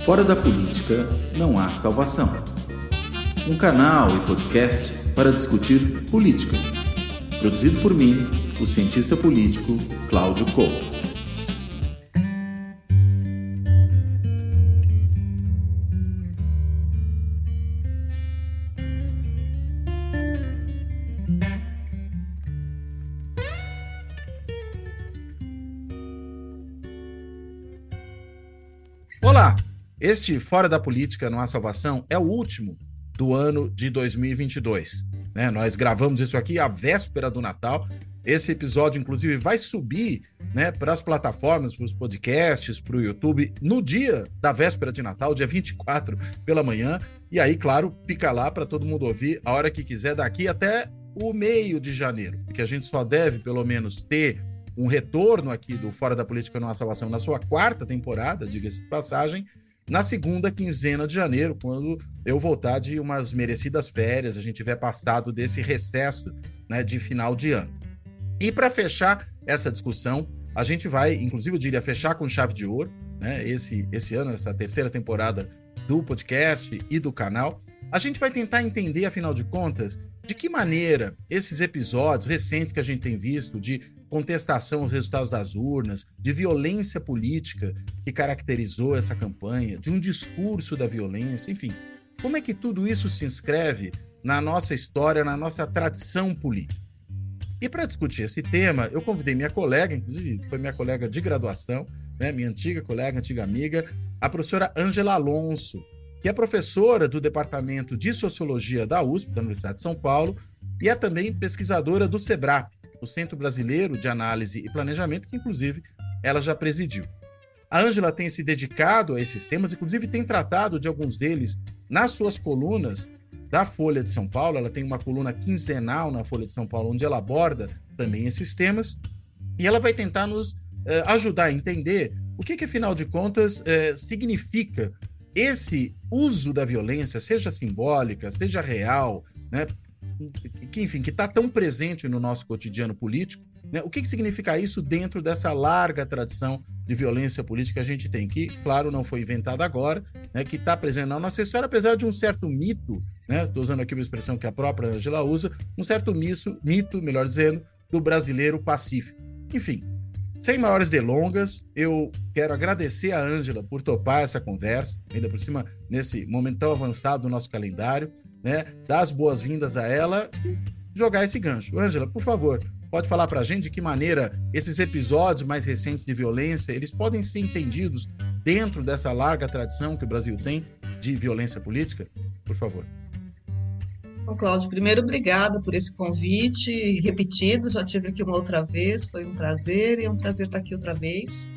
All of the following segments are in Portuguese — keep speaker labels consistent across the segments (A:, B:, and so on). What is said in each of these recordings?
A: Fora da política não há salvação. Um canal e podcast para discutir política. Produzido por mim, o cientista político Cláudio Couto.
B: Olá! Este Fora da Política Não Há Salvação é o último do ano de 2022. Nós gravamos isso aqui à véspera do Natal. Esse episódio, inclusive, vai subir para as plataformas, para os podcasts, para o YouTube, no dia da véspera de Natal, dia 24 pela manhã. E aí, claro, fica lá para todo mundo ouvir a hora que quiser, daqui até o meio de janeiro, porque a gente só deve, pelo menos, ter um retorno aqui do Fora da Política Não Há Salvação na sua quarta temporada, diga-se de passagem, na segunda quinzena de janeiro, quando eu voltar de umas merecidas férias, a gente tiver passado desse recesso de final de ano. E para fechar essa discussão, a gente vai, inclusive eu diria, fechar com chave de ouro, esse ano, essa terceira temporada do podcast e do canal. A gente vai tentar entender, afinal de contas, de que maneira esses episódios recentes que a gente tem visto de contestação aos resultados das urnas, de violência política que caracterizou essa campanha, de um discurso da violência, enfim, como é que tudo isso se inscreve na nossa história, na nossa tradição política? E para discutir esse tema, eu convidei minha colega, inclusive foi minha colega de graduação, minha antiga colega, antiga amiga, a professora Ângela Alonso, que é professora do Departamento de Sociologia da USP, da Universidade de São Paulo, e é também pesquisadora do SEBRAP, o Centro Brasileiro de Análise e Planejamento, que inclusive ela já presidiu. A Ângela tem se dedicado a esses temas, inclusive tem tratado de alguns deles nas suas colunas da Folha de São Paulo. Ela tem uma coluna quinzenal na Folha de São Paulo, onde ela aborda também esses temas, e ela vai tentar nos ajudar a entender o que afinal de contas, significa esse uso da violência, seja simbólica, seja real, que está tão presente no nosso cotidiano político, o que significa isso dentro dessa larga tradição de violência política que a gente tem, que, claro, não foi inventada agora, que está presente na nossa história, apesar de um certo mito, estou usando aqui uma expressão que a própria Ângela usa, um certo mito, melhor dizendo, do brasileiro pacífico. Enfim, sem maiores delongas, eu quero agradecer a Ângela por topar essa conversa, ainda por cima, nesse momento tão avançado do nosso calendário, dar as boas-vindas a ela e jogar esse gancho. Ângela, por favor, pode falar para a gente de que maneira esses episódios mais recentes de violência, eles podem ser entendidos dentro dessa larga tradição que o Brasil tem de violência política? Por favor.
C: Bom, Cláudio, primeiro, obrigada por esse convite repetido, já tive aqui uma outra vez, foi um prazer e é um prazer estar aqui outra vez.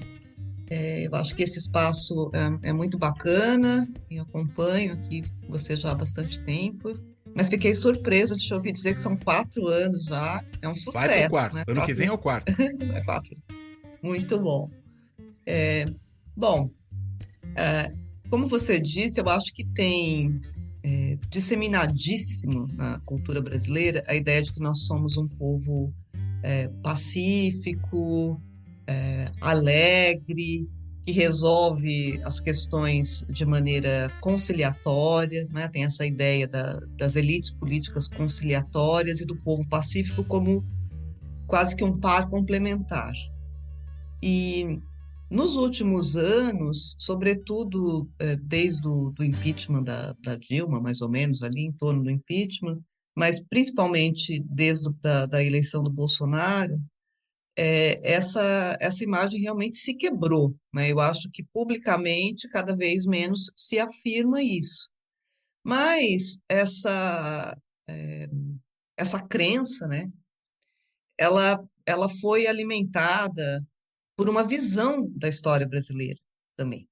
C: Eu acho que esse espaço é muito bacana, eu acompanho aqui você já há bastante tempo, mas fiquei surpresa de te ouvir dizer que são 4 anos já, é um sucesso.
B: Vai pro quarto, ano que vem é o quarto.
C: É 4. Muito bom. Como você disse, eu acho que tem disseminadíssimo na cultura brasileira a ideia de que nós somos um povo pacífico, alegre, que resolve as questões de maneira conciliatória, Tem essa ideia das elites políticas conciliatórias e do povo pacífico como quase que um par complementar. E nos últimos anos, sobretudo desde o impeachment da Dilma, mais ou menos ali em torno do impeachment, mas principalmente desde da eleição do Bolsonaro, essa imagem realmente se quebrou, Eu acho que publicamente cada vez menos se afirma isso. Mas essa crença, ela foi alimentada por uma visão da história brasileira também,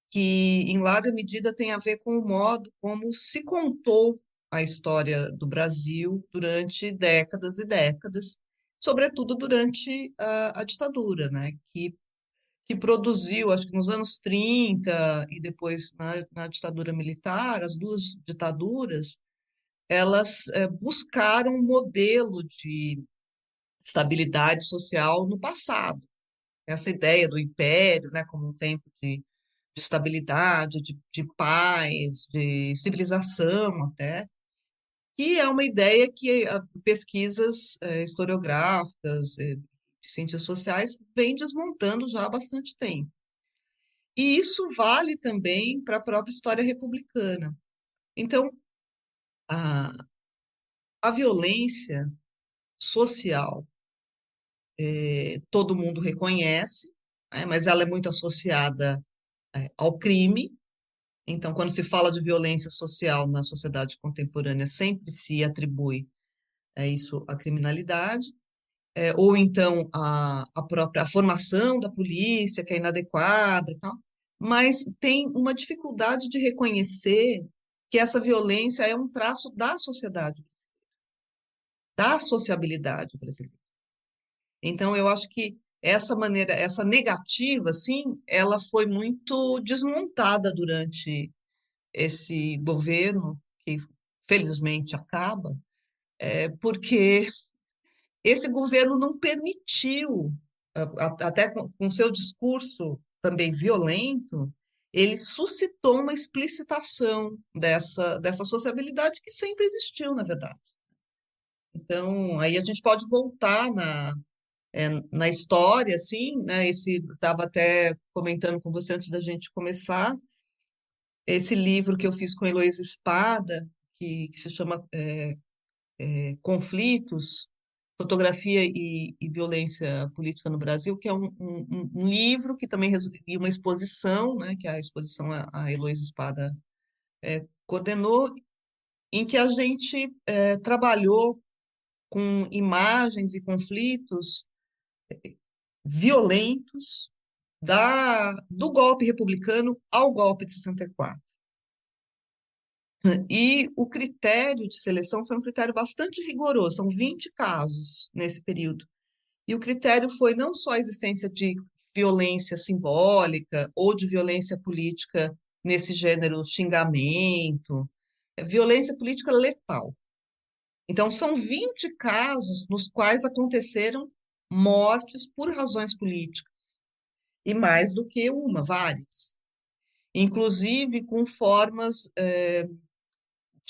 C: que em larga medida tem a ver com o modo como se contou a história do Brasil durante décadas e décadas, sobretudo durante a ditadura, que produziu, acho que nos anos 30 e depois na ditadura militar, as duas ditaduras, elas buscaram um modelo de estabilidade social no passado. Essa ideia do império, como um tempo de estabilidade, de paz, de civilização até, que é uma ideia que pesquisas historiográficas, de ciências sociais, vem desmontando já há bastante tempo. E isso vale também para a própria história republicana. Então, a, a violência social, todo mundo reconhece, né, mas ela é muito associada, ao crime. Então, quando se fala de violência social na sociedade contemporânea, sempre se atribui isso à criminalidade, ou então a própria formação da polícia, que é inadequada e tal, mas tem uma dificuldade de reconhecer que essa violência é um traço da sociedade, da sociabilidade brasileira. Então, eu acho que essa maneira, essa negativa, assim, ela foi muito desmontada durante esse governo, que felizmente acaba, porque esse governo não permitiu, até com seu discurso também violento, ele suscitou uma explicitação dessa sociabilidade que sempre existiu, na verdade. Então, aí a gente pode voltar na história, assim, né? Estava até comentando com você antes da gente começar, esse livro que eu fiz com a Heloísa Spada, que se chama Conflitos, Fotografia e Violência Política no Brasil, que é um livro que também e uma exposição, né, que a exposição a Heloísa Spada coordenou, em que a gente trabalhou com imagens e conflitos violentos do golpe republicano ao golpe de 64. E o critério de seleção foi um critério bastante rigoroso, são 20 casos nesse período. E o critério foi não só a existência de violência simbólica ou de violência política nesse gênero xingamento, é violência política letal. Então, são 20 casos nos quais aconteceram mortes por razões políticas, e mais do que uma, várias. Inclusive com formas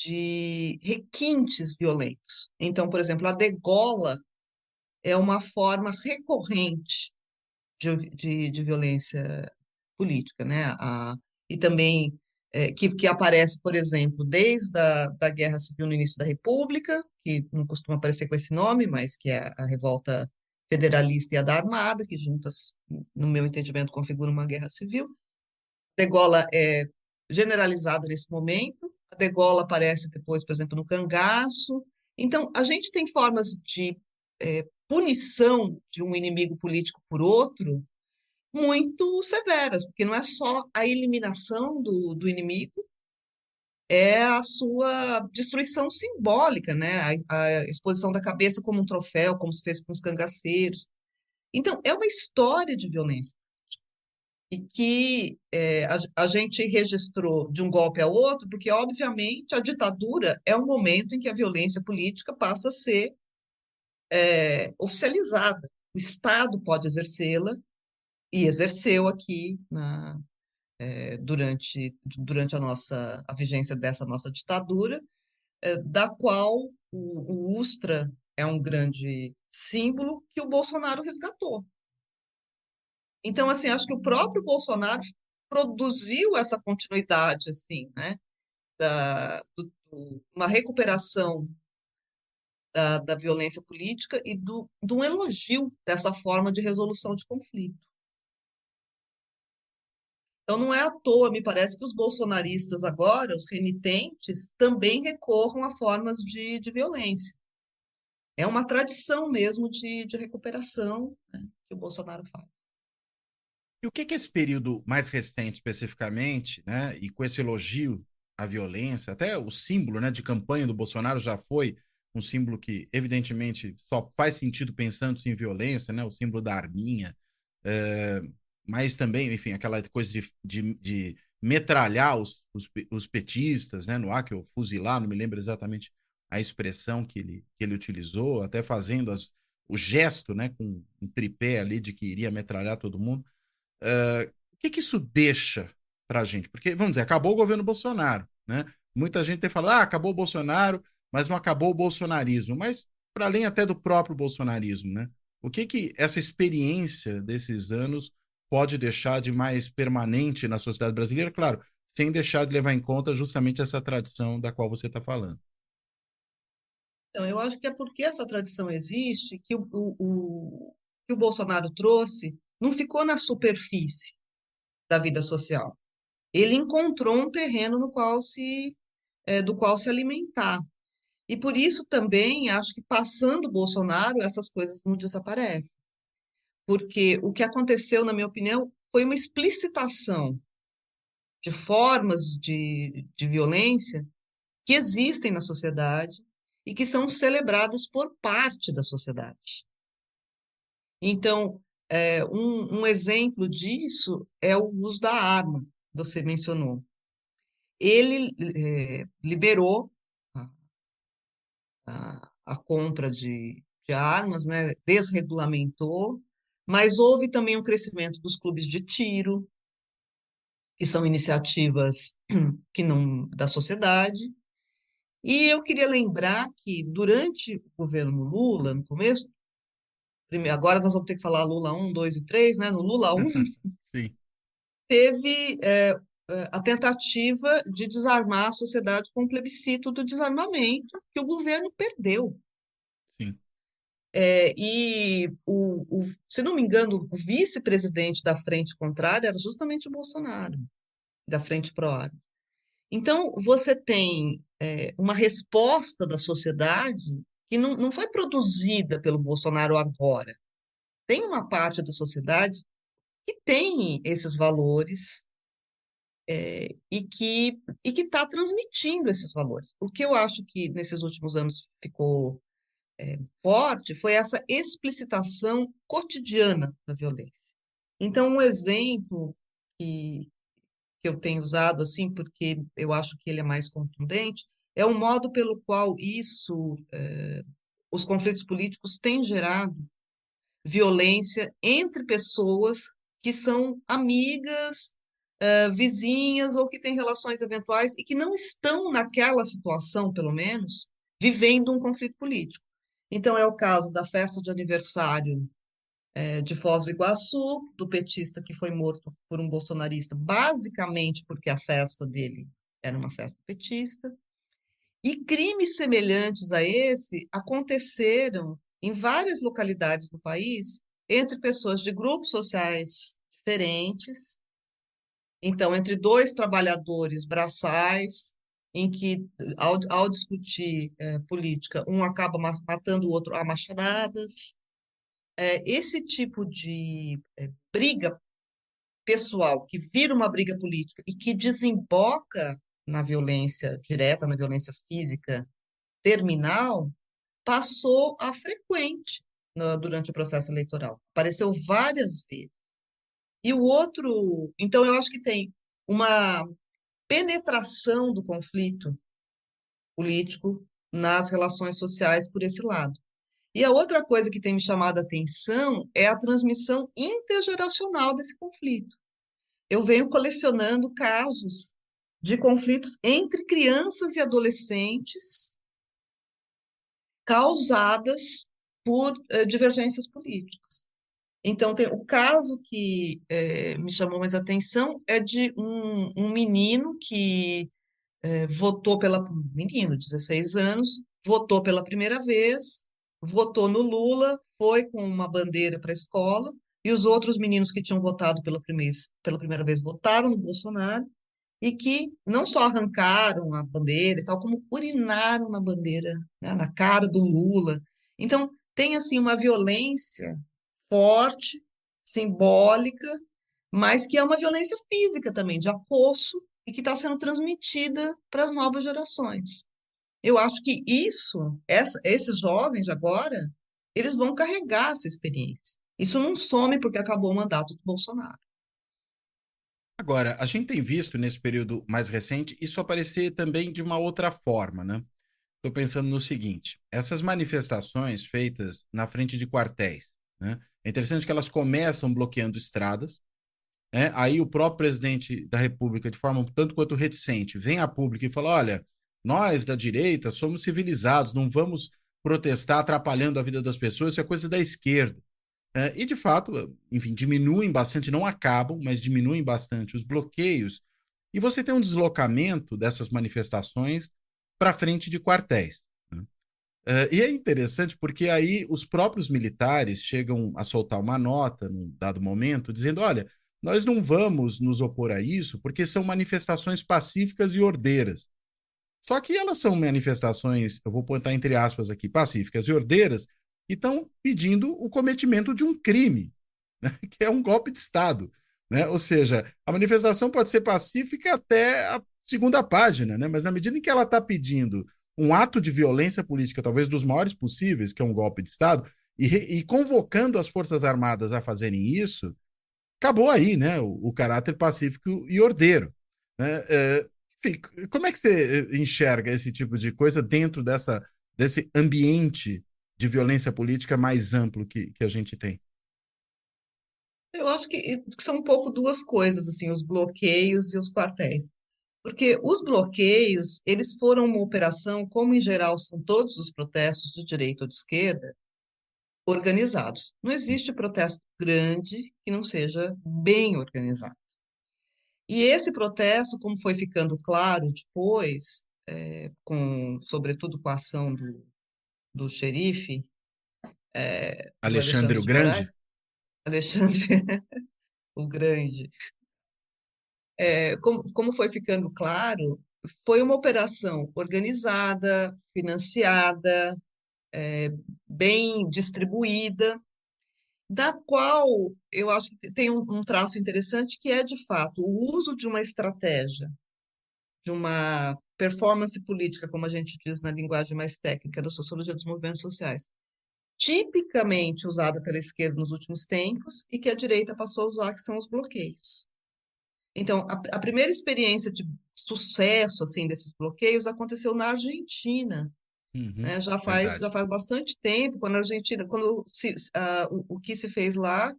C: de requintes violentos. Então, por exemplo, a degola é uma forma recorrente de violência política, né? E também que aparece, por exemplo, desde da Guerra Civil no início da República, que não costuma aparecer com esse nome, mas que é a revolta federalista e a da Armada, que juntas, no meu entendimento, configuram uma guerra civil. A degola é generalizada nesse momento, a degola aparece depois, por exemplo, no cangaço. Então, a gente tem formas de punição de um inimigo político por outro muito severas, porque não é só a eliminação do inimigo, é a sua destruição simbólica, né? A exposição da cabeça como um troféu, como se fez com os cangaceiros. Então, é uma história de violência. E que a gente registrou de um golpe ao outro, porque, obviamente, a ditadura é um momento em que a violência política passa a ser oficializada. O Estado pode exercê-la, e exerceu aqui durante a vigência dessa nossa ditadura, da qual o Ustra é um grande símbolo que o Bolsonaro resgatou. Então, assim, acho que o próprio Bolsonaro produziu essa continuidade, assim, né, uma recuperação da violência política e de um elogio dessa forma de resolução de conflito. Então, não é à toa, me parece, que os bolsonaristas agora, os renitentes, também recorram a formas de violência. É uma tradição mesmo de recuperação, né, que o Bolsonaro faz.
B: E o que esse período mais recente, especificamente, né, e com esse elogio à violência, até o símbolo, né, de campanha do Bolsonaro já foi um símbolo que, evidentemente, só faz sentido pensando em violência, né, o símbolo da arminha, mas também, enfim, aquela coisa de metralhar os petistas, né, no ar, que eu fuzilar, não me lembro exatamente a expressão que ele utilizou, até fazendo o gesto, né, com um tripé ali de que iria metralhar todo mundo. O que isso deixa para a gente? Porque, vamos dizer, acabou o governo Bolsonaro, né? Muita gente tem falado, acabou o Bolsonaro, mas não acabou o bolsonarismo. Mas, para além até do próprio bolsonarismo, né? O que que essa experiência desses anos pode deixar de mais permanente na sociedade brasileira? Claro, sem deixar de levar em conta justamente essa tradição da qual você está falando.
C: Então, eu acho que é porque essa tradição existe que que o Bolsonaro trouxe não ficou na superfície da vida social. Ele encontrou um terreno no qual do qual se alimentar. E por isso também acho que passando o Bolsonaro, essas coisas não desaparecem. Porque o que aconteceu, na minha opinião, foi uma explicitação de formas de violência que existem na sociedade e que são celebradas por parte da sociedade. Então, um exemplo disso é o uso da arma, você mencionou. Ele liberou a, a compra de armas, né, desregulamentou, mas houve também um crescimento dos clubes de tiro, que são iniciativas que não da sociedade. E eu queria lembrar que durante o governo Lula, no começo, agora nós vamos ter que falar Lula um, 2 e 3, né? No Lula um
B: Sim,
C: teve a tentativa de desarmar a sociedade com o plebiscito do desarmamento, que o governo perdeu.
B: sim.
C: Se não me engano, o vice-presidente da frente contrária era justamente o Bolsonaro, da frente pró-armas. Então, você tem uma resposta da sociedade que não foi produzida pelo Bolsonaro agora. Tem uma parte da sociedade que tem esses valores e que está transmitindo esses valores. O que eu acho que nesses últimos anos ficou forte foi essa explicitação cotidiana da violência. Então, um exemplo que, que eu tenho usado assim, porque eu acho que ele é mais contundente, é o modo pelo qual os conflitos políticos têm gerado violência entre pessoas que são amigas, vizinhas ou que têm relações eventuais e que não estão naquela situação, pelo menos, vivendo um conflito político. Então, é o caso da festa de aniversário de Foz do Iguaçu, do petista que foi morto por um bolsonarista, basicamente porque a festa dele era uma festa petista. E crimes semelhantes a esse aconteceram em várias localidades do país, entre pessoas de grupos sociais diferentes, então, entre dois trabalhadores braçais, em que, ao discutir política, um acaba matando o outro a machadadas. Esse tipo de briga pessoal, que vira uma briga política e que desemboca na violência direta, na violência física terminal, passou a frequente durante o processo eleitoral. Apareceu várias vezes. E o outro, então eu acho que tem uma penetração do conflito político nas relações sociais por esse lado. E a outra coisa que tem me chamado a atenção é a transmissão intergeracional desse conflito. Eu venho colecionando casos de conflitos entre crianças e adolescentes causadas por divergências políticas. Então, tem o caso que me chamou mais atenção é de um menino que votou menino, 16 anos, votou pela primeira vez, votou no Lula, foi com uma bandeira para a escola, e os outros meninos que tinham votado pela primeira vez votaram no Bolsonaro, e que não só arrancaram a bandeira e tal, como urinaram na bandeira, né, na cara do Lula. Então, tem assim uma violência forte, simbólica, mas que é uma violência física também, de acosso, e que está sendo transmitida para as novas gerações. Eu acho que esses jovens agora, eles vão carregar essa experiência. Isso não some porque acabou o mandato do Bolsonaro.
B: Agora, a gente tem visto nesse período mais recente isso aparecer também de uma outra forma, né? Estou pensando no seguinte: essas manifestações feitas na frente de quartéis, né? É interessante que elas começam bloqueando estradas, Aí o próprio presidente da República, de forma um tanto quanto reticente, vem a público e fala: olha, nós da direita somos civilizados, não vamos protestar atrapalhando a vida das pessoas, isso é coisa da esquerda. E de fato, enfim, diminuem bastante, não acabam, mas diminuem bastante os bloqueios, e você tem um deslocamento dessas manifestações para frente de quartéis. Né? E é interessante porque aí os próprios militares chegam a soltar uma nota num dado momento, dizendo: olha, nós não vamos nos opor a isso porque são manifestações pacíficas e ordeiras. Só que elas são manifestações, eu vou botar entre aspas aqui, pacíficas e ordeiras, que estão pedindo o cometimento de um crime, né, que é um golpe de Estado. Né? Ou seja, a manifestação pode ser pacífica até a segunda página, né? Mas na medida em que ela está pedindo um ato de violência política, talvez dos maiores possíveis, que é um golpe de Estado, e convocando as Forças Armadas a fazerem isso, acabou aí, né? O caráter pacífico e ordeiro. Né? Enfim, como é que você enxerga esse tipo de coisa dentro desse ambiente de violência política mais amplo que a gente tem?
C: Eu acho que são um pouco duas coisas, assim, os bloqueios e os quartéis. Porque os bloqueios, eles foram uma operação, como em geral são todos os protestos de direita ou de esquerda, organizados. Não existe protesto grande que não seja bem organizado. E esse protesto, como foi ficando claro depois, sobretudo com a ação do xerife, do
B: Alexandre
C: Alexandre
B: o
C: de
B: Grande?
C: Moraes, Alexandre o Grande, como foi ficando claro, foi uma operação organizada, financiada, bem distribuída, da qual eu acho que tem um traço interessante que é, de fato, o uso de uma estratégia, de uma performance política, como a gente diz na linguagem mais técnica da sociologia dos movimentos sociais, tipicamente usada pela esquerda nos últimos tempos e que a direita passou a usar, que são os bloqueios. Então, a primeira experiência de sucesso assim desses bloqueios aconteceu na Argentina,
B: Uhum,
C: né? Já
B: verdade.
C: faz bastante tempo, quando a Argentina, o que se fez lá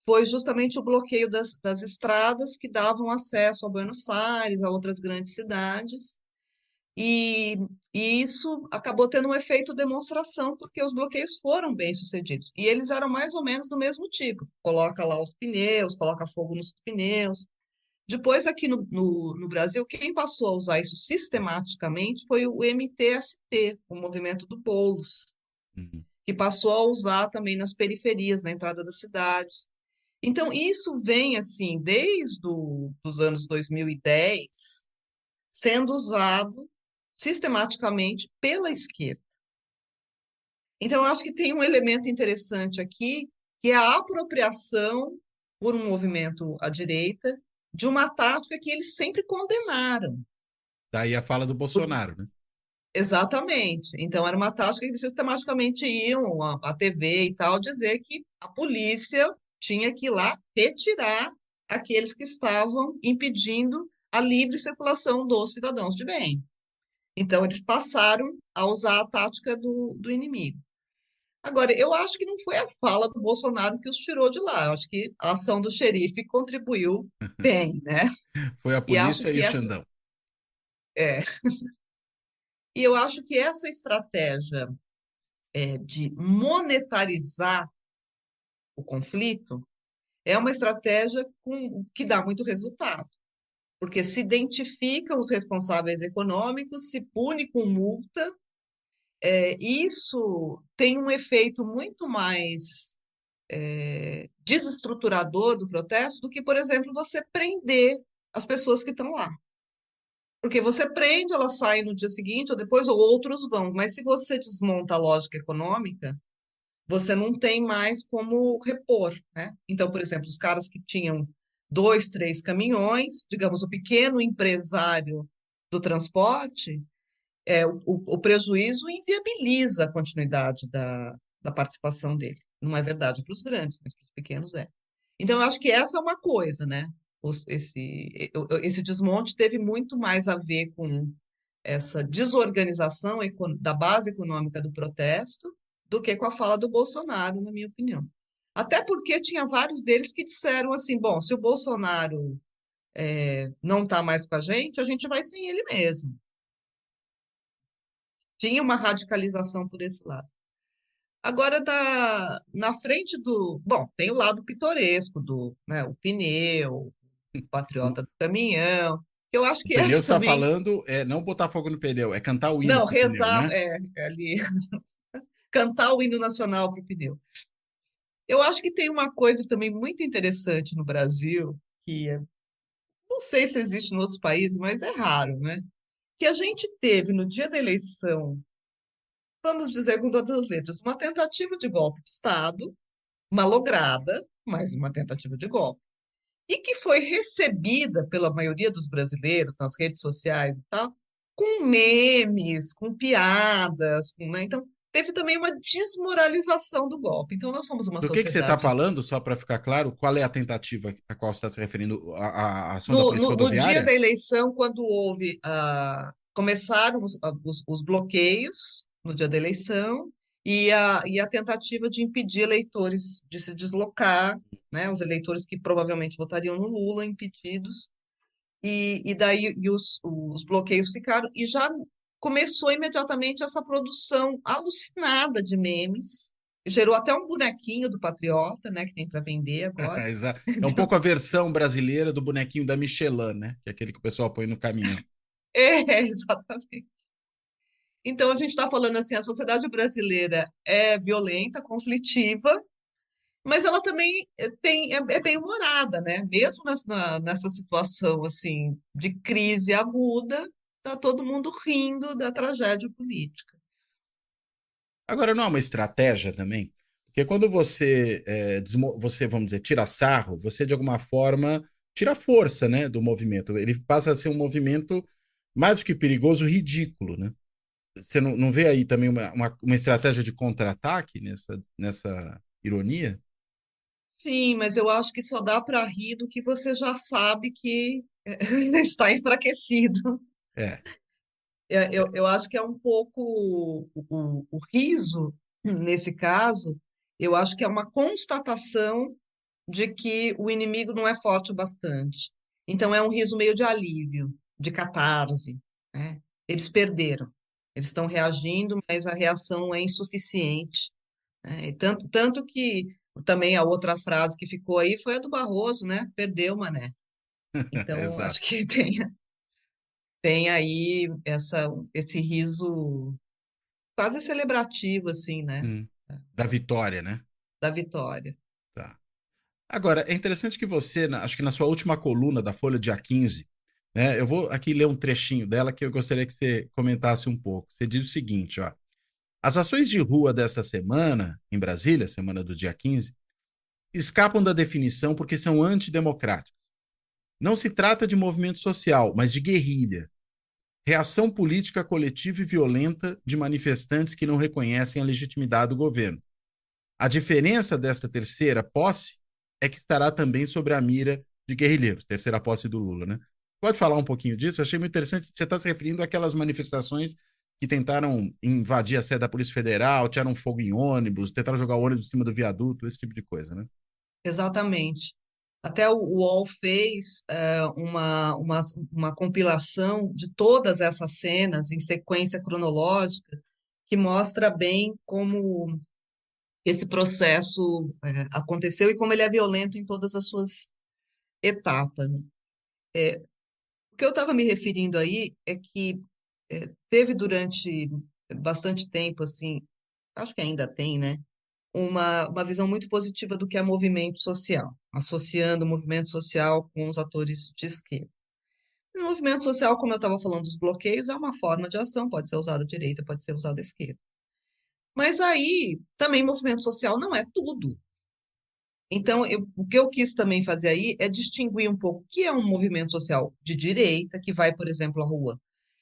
C: foi justamente o bloqueio das estradas que davam acesso a Buenos Aires, a outras grandes cidades, e, e isso acabou tendo um efeito demonstração, porque os bloqueios foram bem sucedidos. E eles eram mais ou menos do mesmo tipo: coloca lá os pneus, coloca fogo nos pneus. Depois, aqui no Brasil, quem passou a usar isso sistematicamente foi o MTST, o Movimento do Boulos,
B: Uhum.
C: que passou a usar também nas periferias, na entrada das cidades. Então, isso vem, assim, desde os anos 2010, sendo usado sistematicamente pela esquerda. Então, eu acho que tem um elemento interessante aqui, que é a apropriação por um movimento à direita de uma tática que eles sempre condenaram.
B: Daí a fala do Bolsonaro, né?
C: Exatamente. Então, era uma tática que eles sistematicamente iam à TV e tal, dizer que a polícia tinha que ir lá retirar aqueles que estavam impedindo a livre circulação dos cidadãos de bem. Então, eles passaram a usar a tática do inimigo. Agora, eu acho que não foi a fala do Bolsonaro que os tirou de lá. Eu acho que a ação do xerife contribuiu bem, né?
B: Foi a
C: E acho
B: polícia e
C: que
B: o
C: essa,
B: Xandão.
C: é, e eu acho que essa estratégia de monetarizar o conflito é uma estratégia que dá muito resultado, porque se identificam os responsáveis econômicos, se pune com multa, isso tem um efeito muito mais desestruturador do protesto do que, por exemplo, você prender as pessoas que estão lá. Porque você prende, elas saem no dia seguinte ou depois, ou outros vão. Mas se você desmonta a lógica econômica, você não tem mais como repor, né? Então, por exemplo, os caras que tinham dois, três caminhões, digamos, o pequeno empresário do transporte, o prejuízo inviabiliza a continuidade da participação dele. Não é verdade para os grandes, mas para os pequenos é. Então, eu acho que essa é uma coisa, né? Esse desmonte teve muito mais a ver com essa desorganização da base econômica do protesto do que com a fala do Bolsonaro, na minha opinião. Até porque tinha vários deles que disseram assim, bom, se o Bolsonaro não está mais com a gente vai sem ele mesmo. Tinha uma radicalização por esse lado. Agora, na frente do... Bom, tem o lado pitoresco do, né, o pneu, o patriota do caminhão, que eu acho
B: O
C: que
B: pneu
C: essa
B: está
C: também...
B: falando é não botar fogo no pneu, é cantar o hino
C: Não,
B: pro pneu,
C: rezar,
B: né?
C: ali, cantar o hino nacional para o pneu. Eu acho que tem uma coisa também muito interessante no Brasil, que não sei se existe em outros países, mas é raro, né? Que a gente teve no dia da eleição, vamos dizer com todas as letras, uma tentativa de golpe de Estado, malograda, mas uma tentativa de golpe, e que foi recebida pela maioria dos brasileiros nas redes sociais e tal, com memes, com piadas, né? Então, teve também uma desmoralização do golpe. Então, nós somos uma
B: Do que você está
C: sociedade.
B: falando, só para ficar claro, qual é a tentativa a qual você está se referindo? A ação da
C: No,
B: Polícia
C: no, no dia da
B: Rodoviária?
C: eleição, quando houve, começaram os bloqueios no dia da eleição e a tentativa de impedir eleitores de se deslocar, né, os eleitores que provavelmente votariam no Lula, impedidos, e daí os bloqueios ficaram, e já começou imediatamente essa produção alucinada de memes, gerou até um bonequinho do Patriota, né, que tem para vender agora.
B: É um pouco a versão brasileira do bonequinho da Michelin, né? Que é aquele que o pessoal põe no caminhão.
C: Exatamente. Então, a gente está falando assim, a sociedade brasileira é violenta, conflitiva, mas ela também é bem-humorada, né? Mesmo nessa situação assim de crise aguda, tá todo mundo rindo da tragédia política.
B: Agora, não é uma estratégia também? Porque quando você, você, vamos dizer, tira sarro, você de alguma forma tira a força, né, do movimento. Ele passa a ser um movimento mais do que perigoso, ridículo, né? Você não vê aí também uma estratégia de contra-ataque nessa ironia?
C: Sim, mas eu acho que só dá para rir do que você já sabe que está enfraquecido.
B: É.
C: Eu acho que é um pouco o riso, nesse caso, eu acho que é uma constatação de que o inimigo não é forte o bastante. Então é um riso meio de alívio, de catarse, né? Eles perderam. Eles estão reagindo, mas a reação é insuficiente, né? E tanto que também a outra frase que ficou aí foi a do Barroso, né? Perdeu, mané. Então acho
B: Exato.
C: que tem aí esse riso quase celebrativo, assim, né?
B: Hum. Da vitória, né?
C: Da vitória.
B: Tá. Agora, é interessante que você, acho que na sua última coluna da Folha, dia 15, né, eu vou aqui ler um trechinho dela que eu gostaria que você comentasse um pouco. Você diz o seguinte, ó. As ações de rua desta semana, em Brasília, semana do dia 15, escapam da definição porque são antidemocráticas. Não se trata de movimento social, mas de guerrilha. Reação política coletiva e violenta de manifestantes que não reconhecem a legitimidade do governo. A diferença desta terceira posse é que estará também sobre a mira de guerrilheiros, terceira posse do Lula, né? Pode falar um pouquinho disso? Eu achei muito interessante. Você está se referindo àquelas manifestações que tentaram invadir a sede da Polícia Federal, tiraram fogo em ônibus, tentaram jogar o ônibus em cima do viaduto, esse tipo de coisa, né?
C: Exatamente. Até o UOL fez uma compilação de todas essas cenas em sequência cronológica que mostra bem como esse processo aconteceu e como ele é violento em todas as suas etapas, né? O que eu estava me referindo aí é que teve durante bastante tempo, assim, acho que ainda tem, né? Uma visão muito positiva do que é movimento social, associando o movimento social com os atores de esquerda. O movimento social, como eu estava falando dos bloqueios, é uma forma de ação, pode ser usada à direita, pode ser usada à esquerda. Mas aí, também movimento social não é tudo. Então, o que eu quis também fazer aí é distinguir um pouco o que é um movimento social de direita, que vai, por exemplo, à rua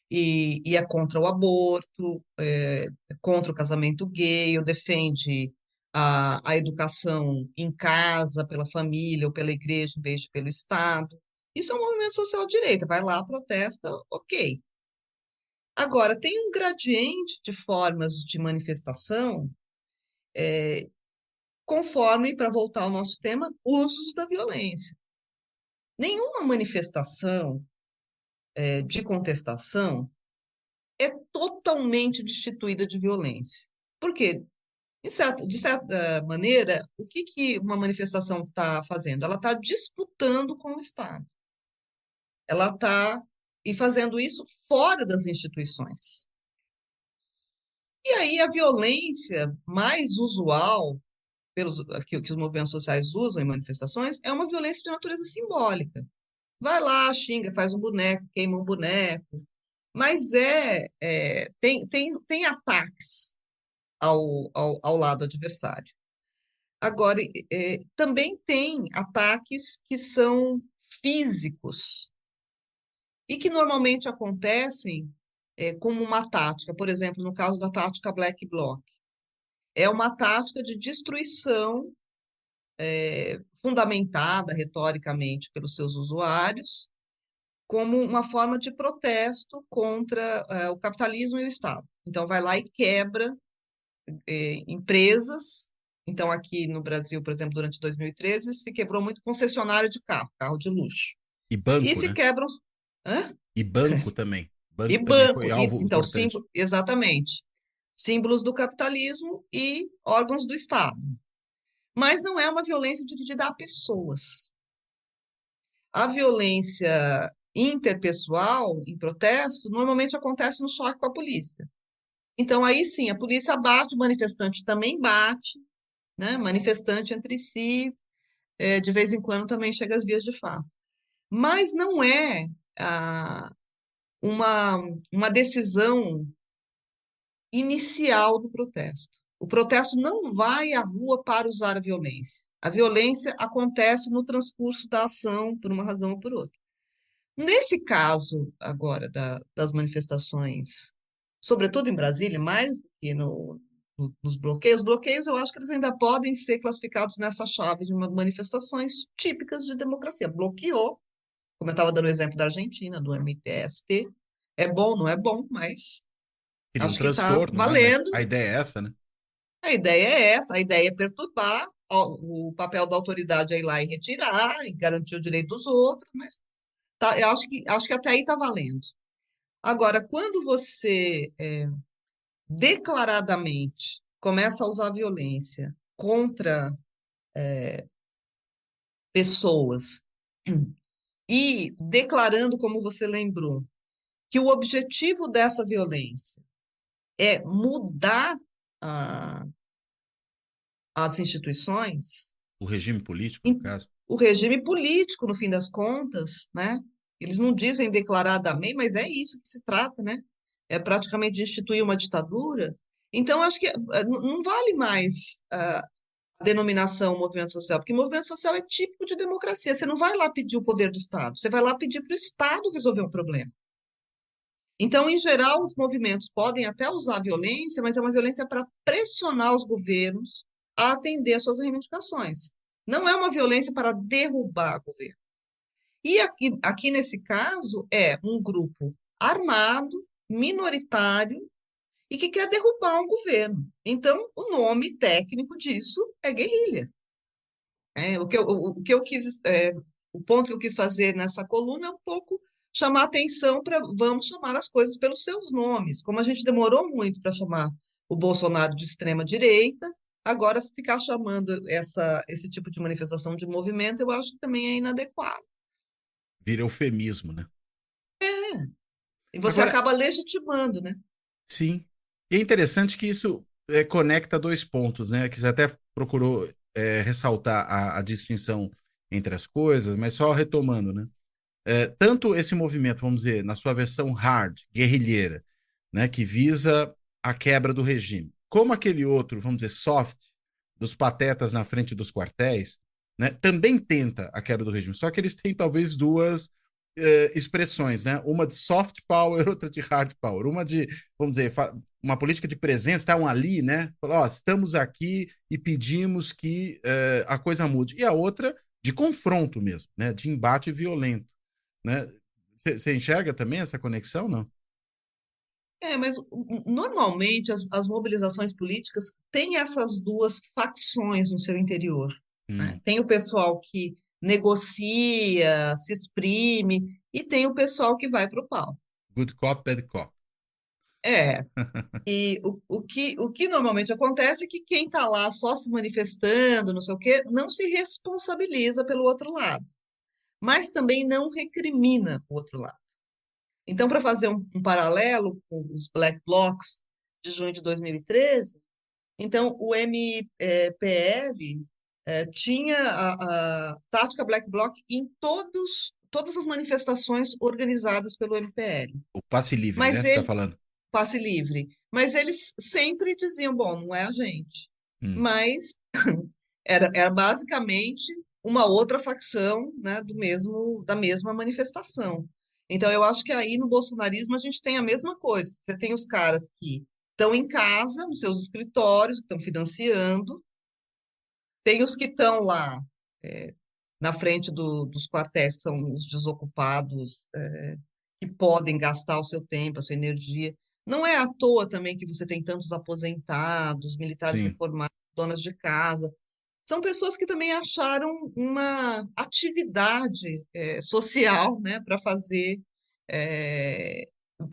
C: e é contra o aborto, é contra o casamento gay, ou defende a educação em casa, pela família ou pela igreja, em vez de pelo Estado. Isso é um movimento social de direita, vai lá, protesta, ok. Agora, tem um gradiente de formas de manifestação conforme, para voltar ao nosso tema, usos da violência. Nenhuma manifestação de contestação é totalmente destituída de violência. Por quê? De certa maneira, o que uma manifestação está fazendo? Ela está disputando com o Estado. Ela está fazendo isso fora das instituições. E aí a violência mais usual que os movimentos sociais usam em manifestações é uma violência de natureza simbólica. Vai lá, xinga, faz um boneco, queima um boneco, mas tem ataques ao lado adversário. Agora, também tem ataques que são físicos e que normalmente acontecem como uma tática. Por exemplo, no caso da tática Black Bloc, é uma tática de destruição fundamentada retoricamente pelos seus usuários, como uma forma de protesto contra o capitalismo e o Estado. Então, vai lá e quebra empresas. Então, aqui no Brasil, por exemplo, durante 2013, se quebrou muito concessionário de carro de luxo.
B: E banco,
C: E se
B: né?
C: quebram... Hã?
B: E banco também.
C: E
B: Também
C: banco,
B: foi alvo
C: então,
B: importante.
C: exatamente. Símbolos do capitalismo e órgãos do Estado. Mas não é uma violência dirigida a pessoas. A violência interpessoal, em protesto, normalmente acontece no choque com a polícia. Então, aí sim, a polícia bate, o manifestante também bate, né? Manifestante entre si, de vez em quando também chega às vias de fato. Mas não é uma decisão inicial do protesto. O protesto não vai à rua para usar a violência. A violência acontece no transcurso da ação, por uma razão ou por outra. Nesse caso, agora, das manifestações, sobretudo em Brasília, mais do que nos bloqueios, eu acho que eles ainda podem ser classificados nessa chave de manifestações típicas de democracia. Bloqueou, como eu estava dando o exemplo da Argentina, do MTST. É bom, não é bom, mas
B: Cria um
C: acho que está
B: transtorno, né? Mas
C: valendo.
B: a ideia é essa, né?
C: A ideia é essa, a ideia é perturbar, o papel da autoridade é ir lá e retirar, e garantir o direito dos outros, mas eu acho que até aí está valendo. Agora, quando você declaradamente começa a usar violência contra pessoas e declarando, como você lembrou, que o objetivo dessa violência é mudar a, as instituições,
B: O regime político, no caso.
C: o regime político, no fim das contas, né? Eles não dizem declaradamente, mas é isso que se trata, né? É praticamente de instituir uma ditadura. Então, acho que não vale mais a denominação movimento social, porque movimento social é típico de democracia. Você não vai lá pedir o poder do Estado, você vai lá pedir para o Estado resolver um problema. Então, em geral, os movimentos podem até usar violência, mas é uma violência para pressionar os governos a atender às suas reivindicações. Não é uma violência para derrubar o governo. E aqui nesse caso, é um grupo armado, minoritário, e que quer derrubar um governo. Então, o nome técnico disso é guerrilha. O ponto que eu quis fazer nessa coluna é um pouco chamar atenção para vamos chamar as coisas pelos seus nomes. Como a gente demorou muito para chamar o Bolsonaro de extrema-direita, agora ficar chamando esse tipo de manifestação de movimento, eu acho que também é inadequado.
B: Vira eufemismo, né?
C: E você
B: Agora,
C: acaba legitimando, né?
B: sim. E é interessante que isso conecta dois pontos, né? Que você até procurou ressaltar a distinção entre as coisas, mas só retomando, né? Tanto esse movimento, vamos dizer, na sua versão hard, guerrilheira, né? Que visa a quebra do regime, como aquele outro, vamos dizer, soft, dos patetas na frente dos quartéis, né? Também tenta a quebra do regime, só que eles têm talvez duas expressões, né? Uma de soft power, outra de hard power. Uma de, vamos dizer, uma política de presença, estavam ali, né? Ó, estamos aqui e pedimos que a coisa mude. E a outra de confronto mesmo, né? De embate violento, né? Você enxerga também essa conexão, não?
C: Mas normalmente as mobilizações políticas têm essas duas facções no seu interior, né?
B: Hum,
C: Tem o pessoal que negocia, se exprime, e tem o pessoal que vai para o pau.
B: good cop, bad cop.
C: É, e o que normalmente acontece é que quem está lá só se manifestando, não sei o quê, não se responsabiliza pelo outro lado, mas também não recrimina o outro lado. Então, para fazer um paralelo com os Black Blocs de junho de 2013, então o MPL tinha a tática Black Bloc em todas as manifestações organizadas pelo MPL.
B: O passe livre, né?
C: Mas
B: Você está
C: ele,
B: falando.
C: passe livre, mas eles sempre diziam, bom, não é a gente.
B: Hum.
C: Mas era basicamente uma outra facção, né, da mesma manifestação. Então, eu acho que aí no bolsonarismo a gente tem a mesma coisa. Você tem os caras que estão em casa, nos seus escritórios, que estão financiando, tem os que estão lá na frente dos quartéis, que são os desocupados, que podem gastar o seu tempo, a sua energia. Não é à toa também que você tem tantos aposentados, militares
B: Sim.
C: reformados, donas de casa. São pessoas que também acharam uma atividade social, né, para fazer eh,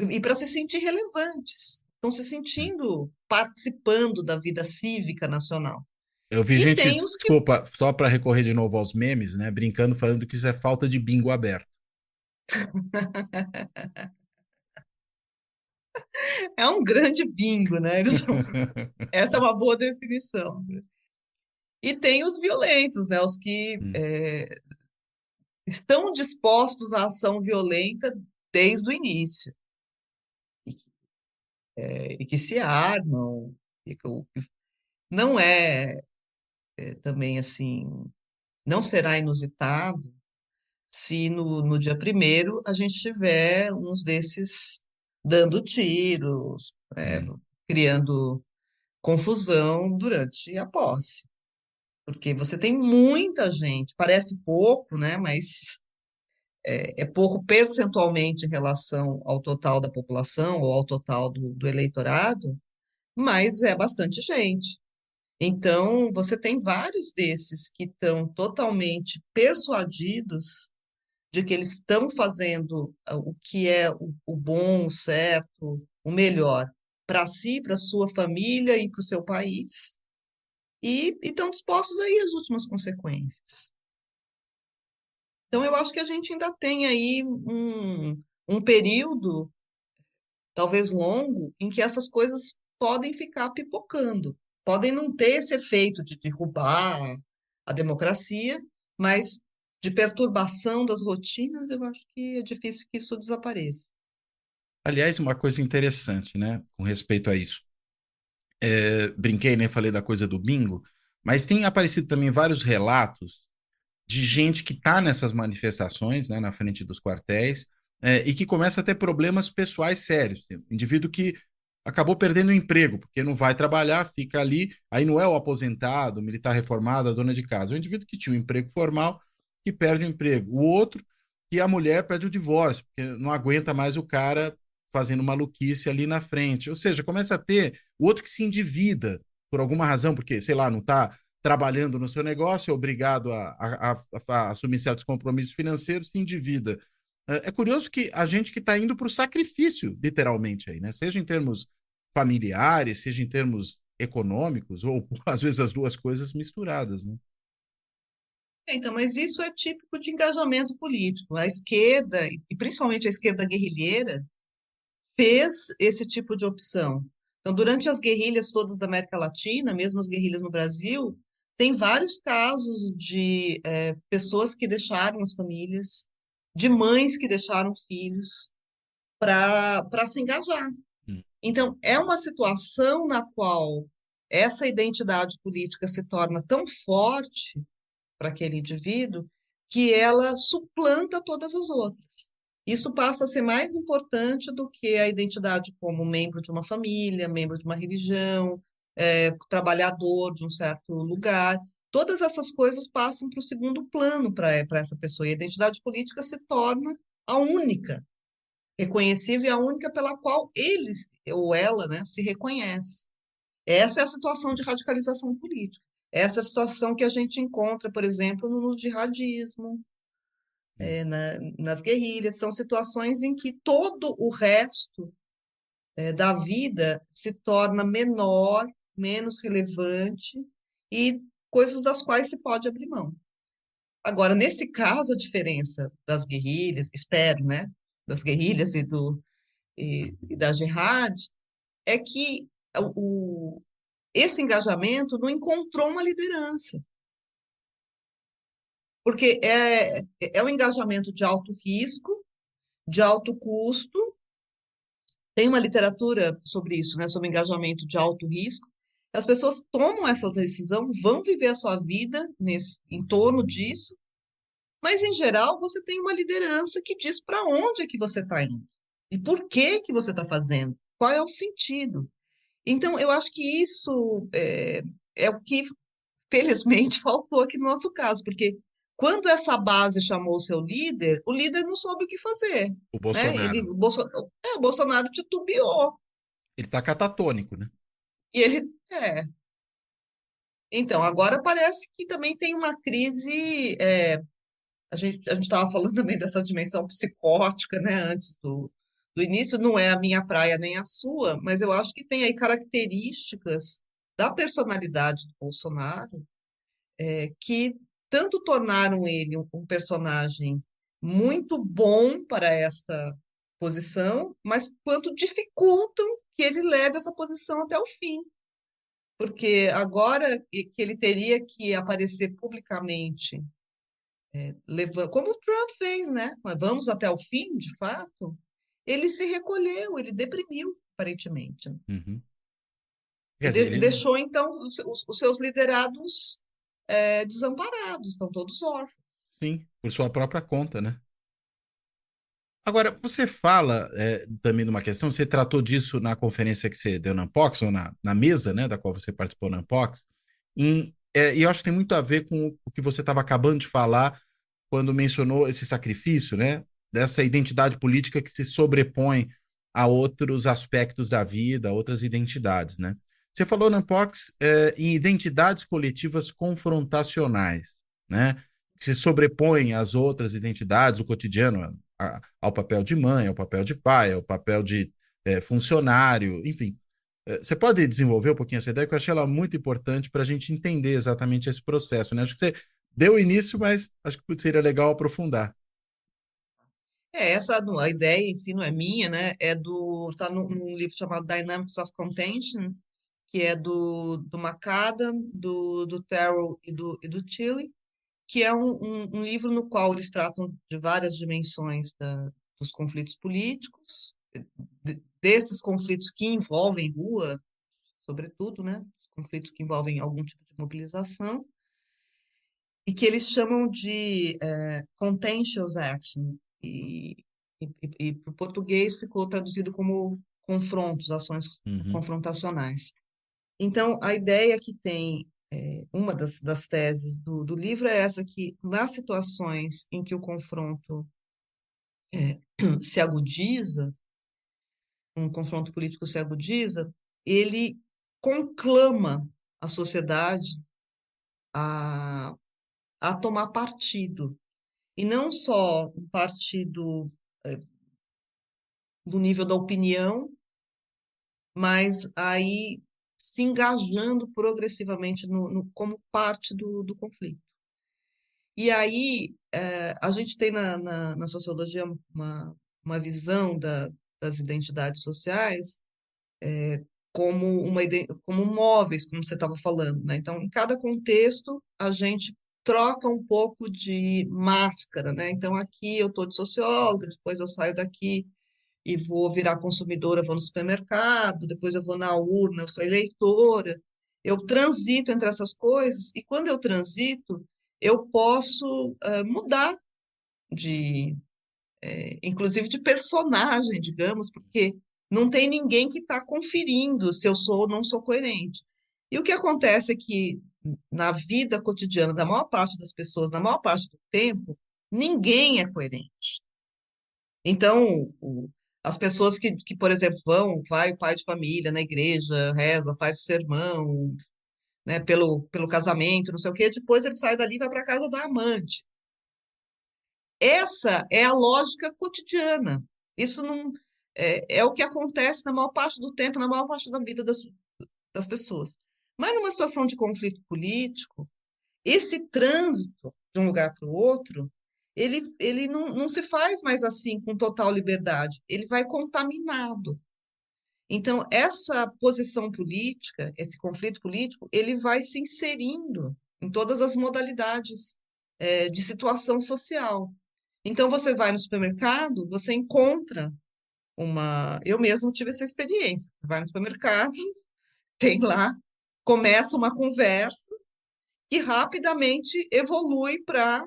C: e para se sentir relevantes. Estão se sentindo participando da vida cívica nacional.
B: Eu vi
C: E
B: gente,
C: tem os que
B: desculpa, só para recorrer de novo aos memes, né? Brincando, falando que isso é falta de bingo aberto.
C: é um grande bingo, né? Essa é uma boa definição. E tem os violentos, né? Os que
B: Hum,
C: estão dispostos à ação violenta desde o início e que se armam. Que não também assim, não será inusitado se no dia primeiro a gente tiver uns desses dando tiros,
B: hum.
C: criando confusão durante a posse. Porque você tem muita gente, parece pouco, né? Mas é pouco percentualmente em relação ao total da população ou ao total do eleitorado, mas é bastante gente. Então, você tem vários desses que estão totalmente persuadidos de que eles estão fazendo o que é o bom, o certo, o melhor para si, para sua família e para o seu país, e estão dispostos a ir às últimas consequências. Então, eu acho que a gente ainda tem aí um período, talvez longo, em que essas coisas podem ficar pipocando. Podem não ter esse efeito de derrubar a democracia, mas de perturbação das rotinas, eu acho que é difícil que isso desapareça.
B: Aliás, uma coisa interessante, né? Com respeito a isso. Brinquei, né? Falei da coisa do bingo, mas tem aparecido também vários relatos de gente que está nessas manifestações, né, na frente dos quartéis, e que começa a ter problemas pessoais sérios. Indivíduo que acabou perdendo o emprego, porque não vai trabalhar, fica ali, aí não é o aposentado, o militar reformado, a dona de casa, é o indivíduo que tinha um emprego formal que perde o emprego. O outro, que a mulher pede o divórcio, porque não aguenta mais o cara fazendo maluquice ali na frente. Ou seja, começa a ter o outro que se endivida por alguma razão, porque, sei lá, não está trabalhando no seu negócio, é obrigado a assumir certos compromissos financeiros, se endivida. É curioso que a gente que está indo para o sacrifício, literalmente, aí, né? Seja em termos familiares, seja em termos econômicos, ou às vezes as duas coisas misturadas, né?
C: Então, mas isso é típico de engajamento político. A esquerda, e principalmente a esquerda guerrilheira, fez esse tipo de opção. Então, durante as guerrilhas todas da América Latina, mesmo as guerrilhas no Brasil, tem vários casos de pessoas que deixaram as famílias, de mães que deixaram filhos para se engajar.
B: Hum.
C: Então, é uma situação na qual essa identidade política se torna tão forte para aquele indivíduo que ela suplanta todas as outras. Isso passa a ser mais importante do que a identidade como membro de uma família, membro de uma religião, trabalhador de um certo lugar. Todas essas coisas passam para o segundo plano para essa pessoa, e a identidade política se torna a única. reconhecível e a única pela qual ele ou ela, né, se reconhece. Essa é a situação de radicalização política. Essa é a situação que a gente encontra, por exemplo, no jihadismo, nas guerrilhas. São situações em que todo o resto da vida se torna menor, menos relevante e coisas das quais se pode abrir mão. Agora, nesse caso, a diferença das guerrilhas, espero, né, das guerrilhas e da jihad, é que esse engajamento não encontrou uma liderança, porque é um engajamento de alto risco, de alto custo. Tem uma literatura sobre isso, né, sobre engajamento de alto risco. As pessoas tomam essa decisão, vão viver a sua vida em torno disso, mas, em geral, você tem uma liderança que diz para onde é que você está indo e por que que você está fazendo, qual é o sentido. Então, eu acho que isso é o que, felizmente, faltou aqui no nosso caso, porque quando essa base chamou o seu líder, o líder não soube o que fazer,
B: O
C: né?
B: Bolsonaro.
C: O Bolsonaro titubeou.
B: Ele tá catatônico, né?
C: E ele, então, agora parece que também tem uma crise, a gente estava falando também dessa dimensão psicótica, né, antes do início, não é a minha praia nem a sua, mas eu acho que tem aí características da personalidade do Bolsonaro que tanto tornaram ele um personagem muito bom para esta posição, mas quanto dificultam que ele leve essa posição até o fim. Porque agora que ele teria que aparecer publicamente, como o Trump fez, né? Mas vamos até o fim, de fato, ele se recolheu, ele deprimiu, aparentemente.
B: Uhum.
C: E
B: Quer dizer, ele,
C: deixou, então, os seus liderados desamparados, estão todos órfãos.
B: sim, por sua própria conta, né? Agora, você fala também de uma questão, você tratou disso na conferência que você deu na Unpox, ou na mesa, né, da qual você participou na Unpox, e eu acho que tem muito a ver com o que você estava acabando de falar quando mencionou esse sacrifício, né, dessa identidade política que se sobrepõe a outros aspectos da vida, a outras identidades, né? Você falou na Unpox em identidades coletivas confrontacionais, né, que se sobrepõem às outras identidades do cotidiano, ao papel de mãe, ao papel de pai, ao papel de funcionário, enfim. Você pode desenvolver um pouquinho essa ideia, que eu achei ela muito importante para a gente entender exatamente esse processo, né? Acho que você deu início, mas acho que seria legal aprofundar.
C: A ideia em si não é minha, né? Tá num livro chamado Dynamics of Contention, que é do McAdam, do Terrell e do Tilly, que é um livro no qual eles tratam de várias dimensões dos conflitos políticos, desses conflitos que envolvem rua, sobretudo, né? Os conflitos que envolvem algum tipo de mobilização, e que eles chamam de contentious action, e para o português ficou traduzido como confrontos, ações
B: Uhum,
C: confrontacionais. Então, a ideia que tem, uma das teses do livro é essa, que nas situações em que o confronto se agudiza, um confronto político se agudiza, ele conclama a sociedade a, a tomar partido. E não só um partido do nível da opinião, mas aí se engajando progressivamente como parte do conflito. E aí a gente tem na sociologia uma visão das identidades sociais como móveis, como você estava falando, né? Então, em cada contexto, a gente troca um pouco de máscara, né? Então, aqui eu estou de socióloga, depois eu saio daqui e vou virar consumidora, vou no supermercado, depois eu vou na urna, eu sou eleitora. Eu transito entre essas coisas e quando eu transito, eu posso mudar de, inclusive de personagem, digamos, porque não tem ninguém que está conferindo se eu sou ou não sou coerente. E o que acontece é que na vida cotidiana da maior parte das pessoas, na maior parte do tempo, ninguém é coerente. Então, As pessoas que, por exemplo, vai o pai de família na igreja, reza, faz o sermão, né, pelo casamento, não sei o quê, depois ele sai dali e vai para casa da amante. Essa é a lógica cotidiana. Isso não é o que acontece na maior parte do tempo, na maior parte da vida das pessoas. Mas numa situação de conflito político, esse trânsito de um lugar para o outro, ele não se faz mais assim com total liberdade, ele vai contaminado. Então, essa posição política, esse conflito político, ele vai se inserindo em todas as modalidades de situação social. Então, você vai no supermercado, você encontra uma. Eu mesmo tive essa experiência. Você vai no supermercado, tem lá, começa uma conversa que rapidamente evolui para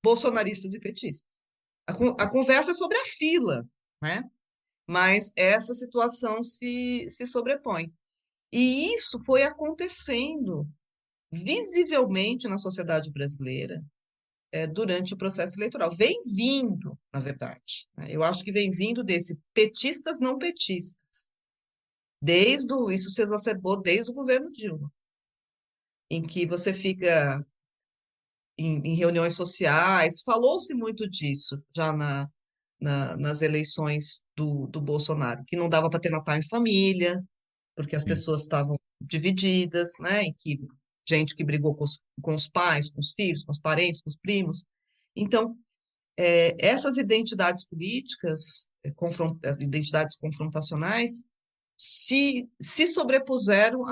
C: bolsonaristas e petistas. A conversa é sobre a fila, né? Mas essa situação se sobrepõe. E isso foi acontecendo visivelmente na sociedade brasileira durante o processo eleitoral. Vem vindo, na verdade, né? Eu acho que vem vindo desse petistas não petistas. Isso se exacerbou desde o governo Dilma, em que você fica em reuniões sociais, falou-se muito disso já nas eleições do Bolsonaro, que não dava para ter Natal em família, porque as
B: Sim.
C: pessoas estavam divididas, né? E que gente que brigou com os pais, com os filhos, com os parentes, com os primos. Então, essas identidades políticas, identidades confrontacionais, se sobrepuseram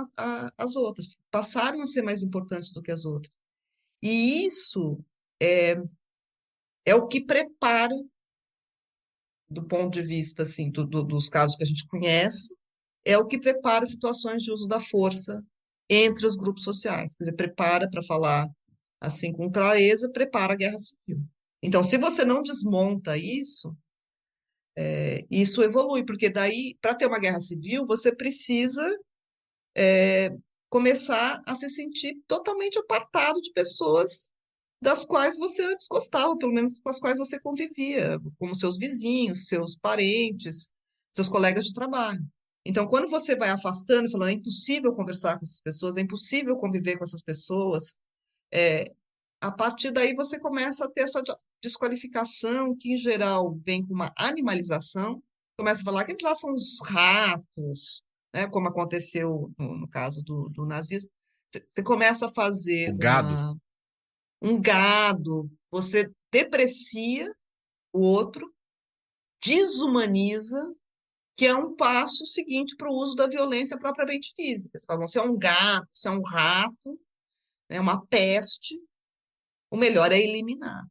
C: às outras, passaram a ser mais importantes do que as outras. E isso é, é o que prepara, do ponto de vista assim, dos casos que a gente conhece, é o que prepara situações de uso da força entre os grupos sociais. Quer dizer, prepara para falar assim com clareza, prepara a guerra civil. Então, se você não desmonta isso, isso evolui, porque daí, para ter uma guerra civil, você precisa começar a se sentir totalmente apartado de pessoas das quais você antes gostava, pelo menos com as quais você convivia, como seus vizinhos, seus parentes, seus colegas de trabalho. Então, quando você vai afastando, falando, é impossível conversar com essas pessoas, é impossível conviver com essas pessoas, é, a partir daí você começa a ter essa desqualificação, que em geral vem com uma animalização, começa a falar que eles lá são os ratos, né, como aconteceu no caso do nazismo. Você começa a fazer
B: O gado.
C: um gado, você deprecia o outro, desumaniza, que é um passo seguinte para o uso da violência propriamente física. Você fala, você é um gato, você é um rato, é uma peste, o melhor é eliminar.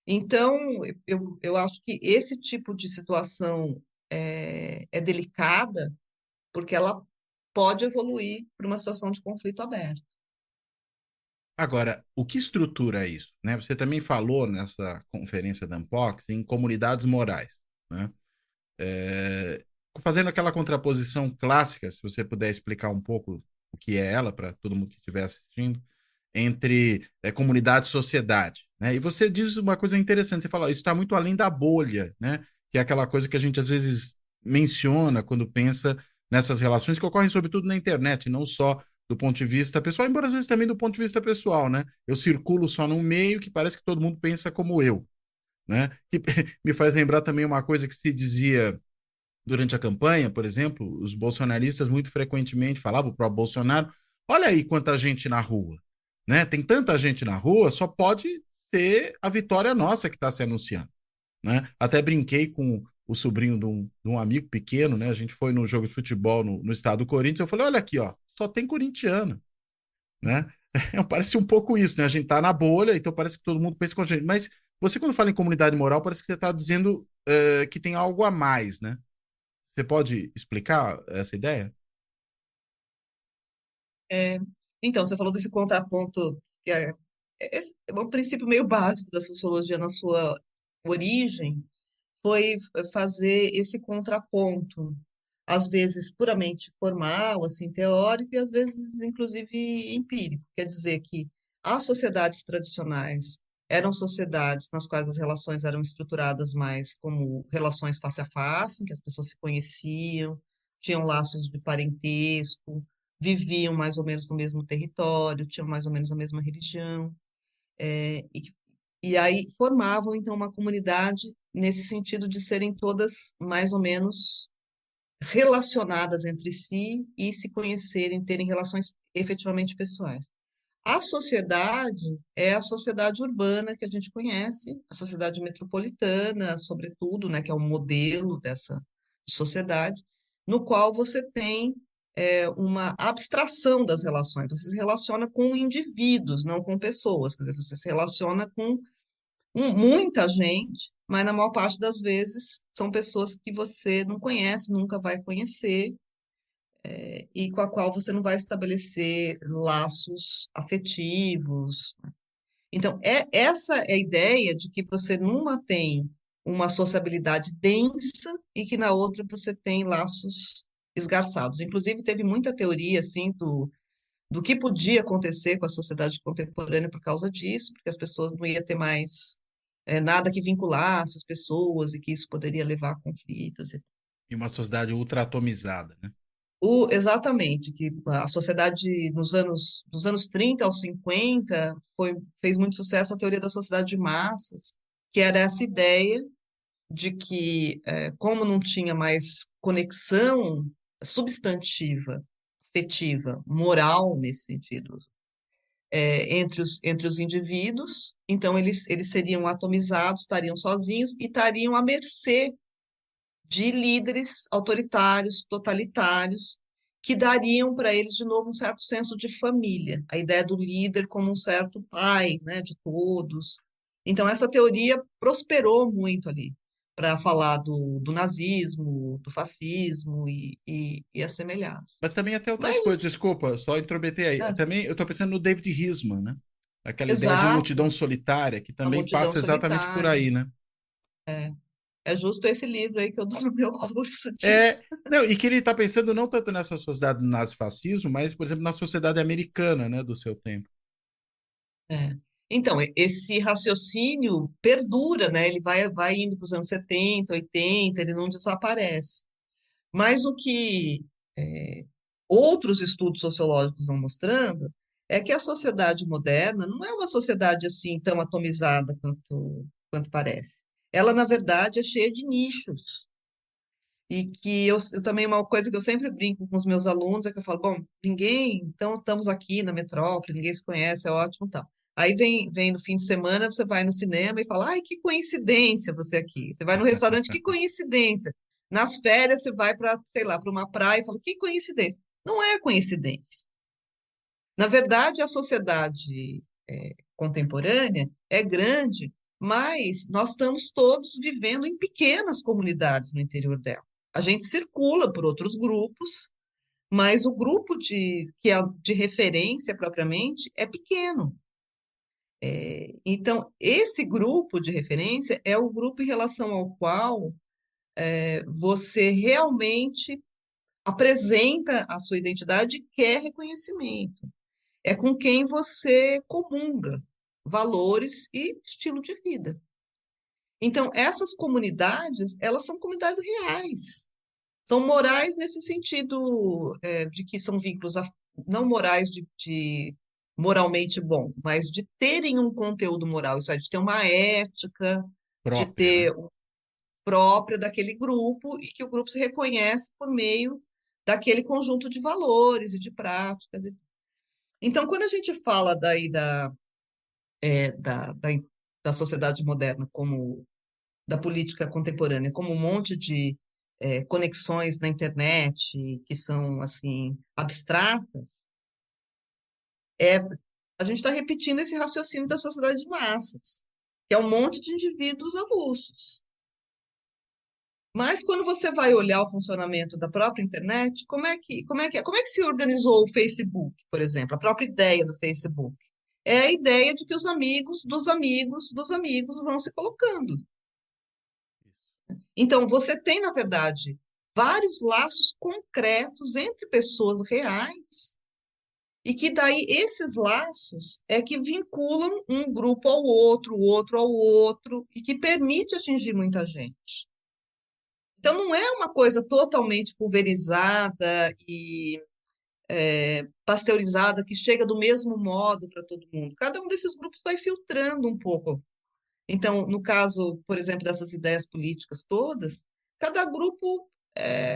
C: Então, eu acho que esse tipo de situação é delicada, porque ela pode evoluir para uma situação de conflito aberto.
B: Agora, o que estrutura isso? Né? Você também falou nessa conferência da Unbox em comunidades morais, né? É, fazendo aquela contraposição clássica, se você puder explicar um pouco o que é ela para todo mundo que estiver assistindo, entre comunidade e sociedade, né? E você diz uma coisa interessante, você fala, isso está muito além da bolha, né? Que é aquela coisa que a gente às vezes menciona quando pensa nessas relações que ocorrem sobretudo na internet, não só do ponto de vista pessoal, embora às vezes também do ponto de vista pessoal, né? Eu circulo só num meio que parece que todo mundo pensa como eu, né? Que me faz lembrar também uma coisa que se dizia durante a campanha, por exemplo, os bolsonaristas muito frequentemente falavam para o Bolsonaro: olha aí quanta gente na rua, né? Tem tanta gente na rua, só pode ser a vitória nossa que está se anunciando, né? Até brinquei com o sobrinho de um amigo pequeno, né? A gente foi no jogo de futebol no estado do Corinthians, eu falei: olha aqui, ó, só tem corintiano, né? Parece um pouco isso, né? A gente tá na bolha, então parece que todo mundo pensa com a gente. Mas você, quando fala em comunidade moral, parece que você está dizendo que tem algo a mais, né? Você pode explicar essa ideia?
C: É, então, você falou desse contraponto, que é um princípio meio básico da sociologia na sua origem, foi fazer esse contraponto, às vezes puramente formal, assim, teórico, e às vezes, inclusive, empírico. Quer dizer que as sociedades tradicionais, Eram sociedades nas quais as relações eram estruturadas mais como relações face a face, em que as pessoas se conheciam, tinham laços de parentesco, viviam mais ou menos no mesmo território, tinham mais ou menos a mesma religião, é, e, e aí formavam então uma comunidade nesse sentido de serem todas mais ou menos relacionadas entre si e se conhecerem, terem relações efetivamente pessoais. A sociedade é a sociedade urbana que a gente conhece, a sociedade metropolitana, sobretudo, né, que é o modelo dessa sociedade, no qual você tem uma abstração das relações. Você se relaciona com indivíduos, não com pessoas. Quer dizer, você se relaciona com muita gente, mas na maior parte das vezes são pessoas que você não conhece, nunca vai conhecer, e com a qual você não vai estabelecer laços afetivos. Então, essa é a ideia de que você numa tem uma sociabilidade densa e que na outra você tem laços esgarçados. Inclusive, teve muita teoria assim do que podia acontecer com a sociedade contemporânea por causa disso, porque as pessoas não iam ter mais nada que vinculasse as pessoas e que isso poderia levar a conflitos.
B: E uma sociedade ultra atomizada, né?
C: Exatamente, que a sociedade dos anos 30 aos 50 fez muito sucesso a teoria da sociedade de massas, que era essa ideia de que, como não tinha mais conexão substantiva, afetiva, moral nesse sentido, entre os indivíduos, então eles seriam atomizados, estariam sozinhos e estariam à mercê de líderes autoritários, totalitários, que dariam para eles de novo um certo senso de família, a ideia do líder como um certo pai, né, de todos. Então, essa teoria prosperou muito ali para falar do nazismo, do fascismo e assemelhados.
B: Mas também até outras
C: Mas,
B: coisas, desculpa, só intrometer aí.
C: é,
B: Também eu estou pensando no David Hisman, né? Aquela ideia de multidão
C: exato,
B: solitária, que
C: a
B: também
C: multidão
B: passa exatamente por
C: solitária.
B: aí, né?
C: É justo esse livro aí que eu dou no meu curso de.
B: É, não, e que ele está pensando não tanto nessa sociedade do nazifascismo, mas, por exemplo, na sociedade americana, né, do seu tempo.
C: É. Então, esse raciocínio perdura, né? Ele vai indo para os anos 70, 80, ele não desaparece. Mas o que é, outros estudos sociológicos vão mostrando é que a sociedade moderna não é uma sociedade assim tão atomizada quanto parece. Ela, na verdade, é cheia de nichos. E que eu também, uma coisa que eu sempre brinco com os meus alunos é que eu falo, bom, ninguém, então estamos aqui na metrópole, ninguém se conhece, é ótimo, tal. Aí vem no fim de semana, você vai no cinema e fala, ai, que coincidência você aqui. Você vai no restaurante, que coincidência. Nas férias, você vai para, sei lá, para uma praia e fala, que coincidência. Não é coincidência. Na verdade, a sociedade contemporânea é grande, mas nós estamos todos vivendo em pequenas comunidades no interior dela. A gente circula por outros grupos, mas o grupo que é de referência propriamente é pequeno. Então, esse grupo de referência é o grupo em relação ao qual você realmente apresenta a sua identidade e quer reconhecimento. É com quem você comunga valores e estilo de vida. Então, essas comunidades, elas são comunidades reais. São morais nesse sentido de que são vínculos não morais de moralmente bom, mas de terem um conteúdo moral, isso é, de ter uma ética, de
B: Própria, né?
C: ter própria daquele grupo e que o grupo se reconhece por meio daquele conjunto de valores e de práticas. Então, quando a gente fala daí da sociedade moderna como da política contemporânea como um monte de conexões na internet que são assim abstratas, é a gente está repetindo esse raciocínio da sociedade de massas, que é um monte de indivíduos avulsos. Mas quando você vai olhar o funcionamento da própria internet, como é que se organizou o Facebook, por exemplo, a própria ideia do Facebook? É a ideia de que os amigos dos amigos dos amigos vão se colocando. Então, você tem, na verdade, vários laços concretos entre pessoas reais E que daí esses laços é que vinculam um grupo ao outro, o outro ao outro, e que permite atingir muita gente. Então, não é uma coisa totalmente pulverizada e pasteurizada que chega do mesmo modo para todo mundo. Cada um desses grupos vai filtrando um pouco. Então, no caso, por exemplo, dessas ideias políticas todas, cada grupo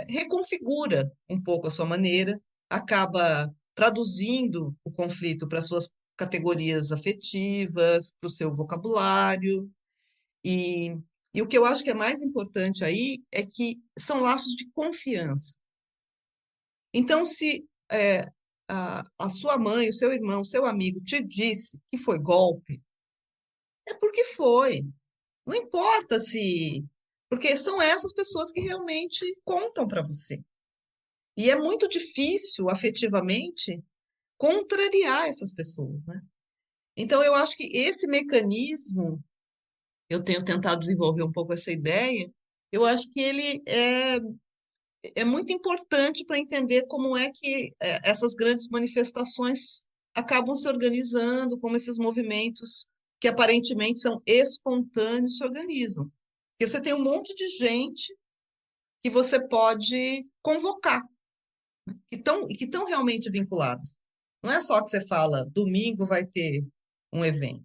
C: reconfigura um pouco a sua maneira, acaba traduzindo o conflito para suas categorias afetivas, para o seu vocabulário, e, e o que eu acho que é mais importante aí é que são laços de confiança. Então, se a sua mãe, o seu irmão, o seu amigo te disse que foi golpe, é porque foi. Não importa se. Porque são essas pessoas que realmente contam para você. E é muito difícil, afetivamente, contrariar essas pessoas, né? Então, eu acho que esse mecanismo, eu tenho tentado desenvolver um pouco essa ideia, eu acho que ele é muito importante para entender como é que essas grandes manifestações acabam se organizando, como esses movimentos que aparentemente são espontâneos se organizam. Porque você tem um monte de gente que você pode convocar, que estão realmente vinculadas. Não é só que você fala, domingo vai ter um evento.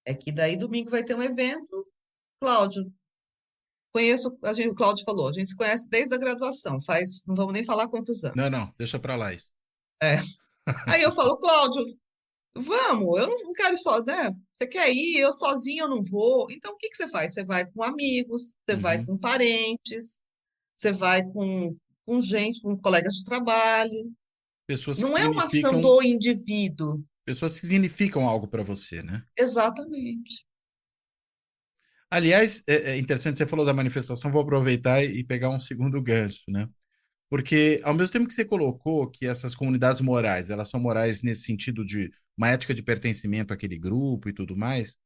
C: É que daí domingo vai ter um evento, Cláudio, o Cláudio falou, a gente se conhece desde a graduação, não vamos nem falar quantos anos.
B: Não, não, deixa para lá isso.
C: É. Aí eu falo, Cláudio, vamos, eu não quero só, né? Você quer ir, eu sozinho eu não vou. Então, o que que você faz? Você vai com amigos, você vai
B: Uhum.
C: com parentes, você vai com gente, com colegas de trabalho.
B: Pessoas que
C: Não é uma ação
B: significam,
C: do indivíduo.
B: pessoas que significam algo para você, né?
C: Exatamente.
B: Aliás, é interessante, você falou da manifestação, vou aproveitar e pegar um segundo gancho, né? Porque ao mesmo tempo que você colocou que essas comunidades morais, elas são morais nesse sentido de uma ética de pertencimento àquele grupo e tudo mais,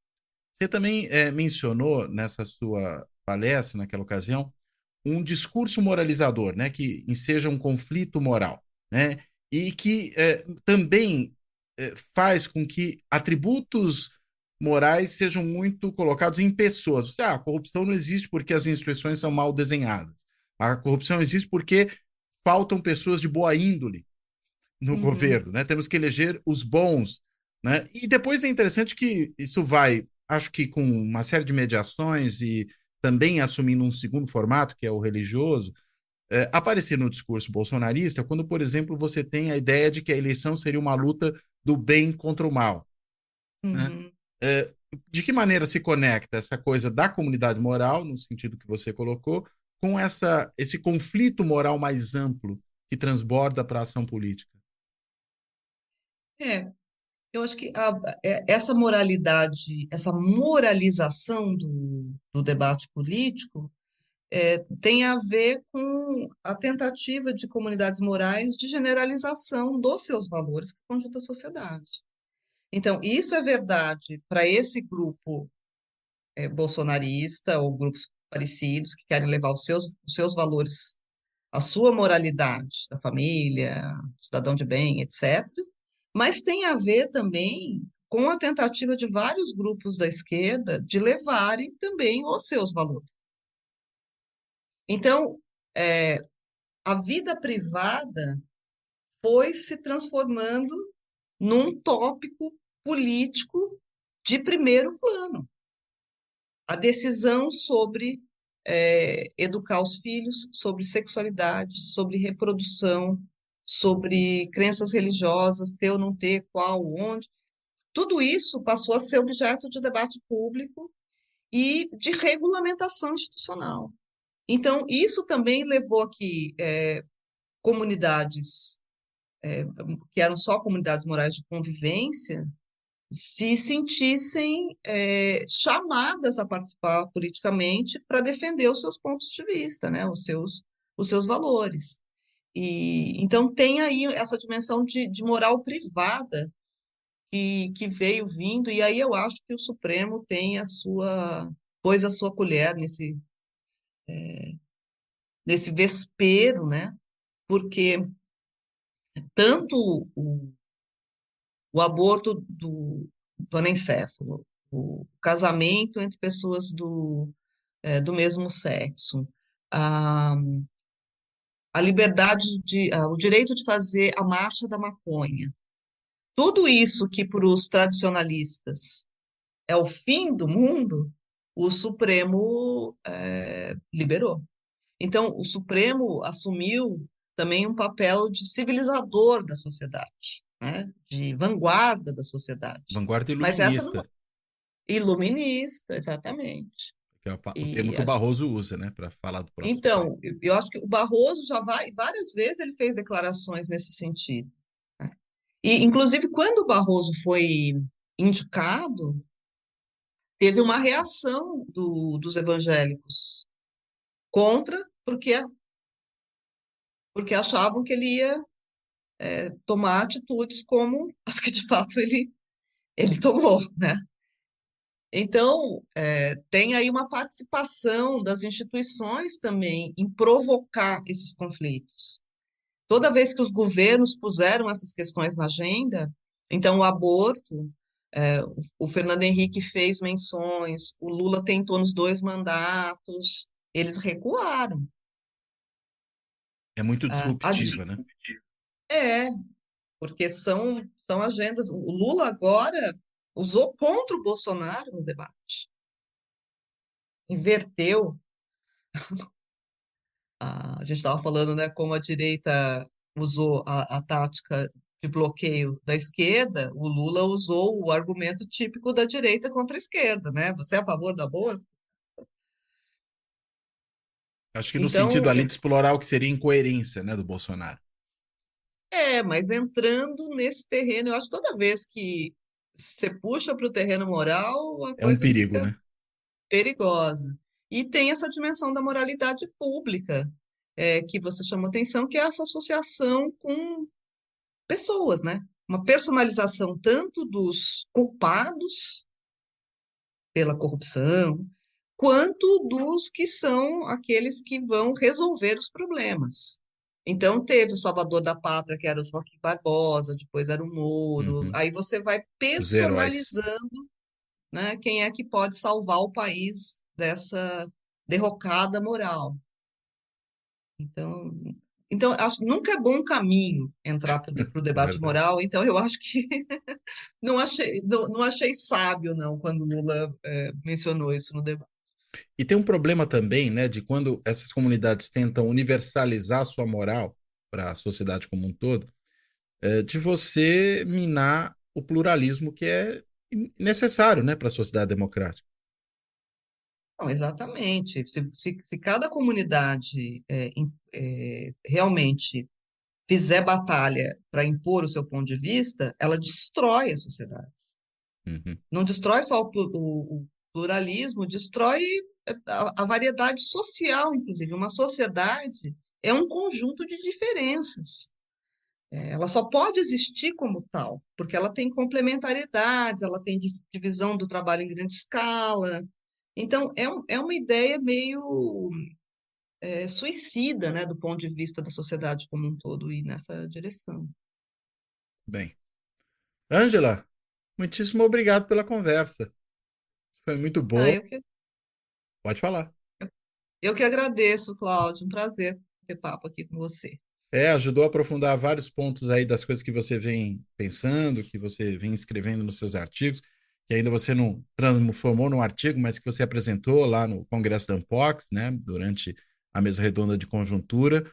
B: você também mencionou nessa sua palestra, naquela ocasião, um discurso moralizador, né, que enseja um conflito moral, né, e que também faz com que atributos morais sejam muito colocados em pessoas. A corrupção não existe porque as instituições são mal desenhadas. A corrupção existe porque faltam pessoas de boa índole no
C: Uhum.
B: governo, né? Temos que eleger os bons, né? E depois é interessante que isso vai, acho que com uma série de mediações e também assumindo um segundo formato, que é o religioso, aparecer no discurso bolsonarista, quando, por exemplo, você tem a ideia de que a eleição seria uma luta do bem contra o mal, né?
C: Uhum.
B: É, de que maneira se conecta essa coisa da comunidade moral, no sentido que você colocou, com esse conflito moral mais amplo que transborda para a ação política?
C: É, eu acho que essa moralidade, essa moralização do debate político tem a ver com a tentativa de comunidades morais de generalização dos seus valores para o conjunto da sociedade. Então, isso é verdade para esse grupo bolsonarista ou grupos parecidos que querem levar os seus valores, a sua moralidade da família, cidadão de bem, etc. Mas tem a ver também com a tentativa de vários grupos da esquerda de levarem também os seus valores. Então, é, a vida privada foi se transformando num tópico político de primeiro plano. A decisão sobre educar os filhos, sobre sexualidade, sobre reprodução, sobre crenças religiosas, ter ou não ter, qual, onde, tudo isso passou a ser objeto de debate público e de regulamentação institucional. Então, isso também levou a que comunidades que eram só comunidades morais de convivência se sentissem chamadas a participar politicamente para defender os seus pontos de vista, né, os seus valores. E então tem aí essa dimensão de moral privada que veio vindo, e aí eu acho que o Supremo tem pôs a sua colher nesse vespeiro, né? Porque tanto o aborto do anencefalo, o casamento entre pessoas do mesmo sexo, a, a liberdade o direito de fazer a marcha da maconha. Tudo isso que para os tradicionalistas é o fim do mundo, o Supremo liberou. Então, o Supremo assumiu também um papel de civilizador da sociedade, né? De vanguarda da sociedade.
B: Vanguarda
C: Mas essa não
B: iluminista,
C: iluminista, exatamente.
B: que é o termo
C: E
B: que o Barroso usa, né, para falar do próprio Supremo.
C: então, eu acho que o Barroso já várias vezes ele fez declarações nesse sentido, né? E inclusive quando o Barroso foi indicado, teve uma reação dos evangélicos contra, porque achavam que ele ia tomar atitudes como as que de fato ele tomou, né? Então, tem aí uma participação das instituições também em provocar esses conflitos. Toda vez que os governos puseram essas questões na agenda, então o aborto, o Fernando Henrique fez menções, o Lula tentou nos 2 mandatos, eles recuaram.
B: É muito
C: Ah, a
B: disruptiva, né?
C: é, porque são agendas. O Lula agora usou contra o Bolsonaro no debate, inverteu. A gente estava falando, né, como a direita usou a tática de bloqueio da esquerda, o Lula usou o argumento típico da direita contra a esquerda, né? Você é a favor da aborto?
B: Acho que no sentido
C: Então,
B: ali de explorar o que seria incoerência, né, do Bolsonaro.
C: mas entrando nesse terreno, eu acho que toda vez que você puxa para o terreno moral, a
B: É um
C: coisa
B: perigo,
C: fica
B: né?
C: perigosa. E tem essa dimensão da moralidade pública, que você chamou atenção, que é essa associação com pessoas, né? Uma personalização tanto dos culpados pela corrupção, quanto dos que são aqueles que vão resolver os problemas. Então, teve o Salvador da Pátria, que era o Joaquim Barbosa, depois era o Moro.
B: Uhum.
C: Aí você vai
B: Os heróis.
C: personalizando, né, quem é que pode salvar o país dessa derrocada moral. Então, acho que nunca é bom caminho entrar para o
B: É
C: debate
B: verdade.
C: moral, então eu acho que não achei sábio, não, quando Lula mencionou isso no debate.
B: E tem um problema também, né, de quando essas comunidades tentam universalizar a sua moral para a sociedade como um todo, de você minar o pluralismo que é necessário, né, para a sociedade democrática.
C: Não, exatamente. Se cada comunidade realmente fizer batalha para impor o seu ponto de vista, ela destrói a sociedade.
B: Uhum.
C: Não destrói só o pluralismo, destrói a variedade social, inclusive. Uma sociedade é um conjunto de diferenças. Ela só pode existir como tal, porque ela tem complementariedades, ela tem divisão do trabalho em grande escala. Então, é uma ideia meio suicida, né, do ponto de vista da sociedade como um todo, e nessa direção.
B: Bem. Ângela, muitíssimo obrigado pela conversa. Foi muito
C: Ah,
B: boa. Pode falar.
C: eu que agradeço, Cláudio. Um prazer ter papo aqui com você.
B: Ajudou a aprofundar vários pontos aí das coisas que você vem pensando, que você vem escrevendo nos seus artigos, que ainda você não transformou num artigo, mas que você apresentou lá no Congresso da Ampox, né, durante a mesa redonda de conjuntura.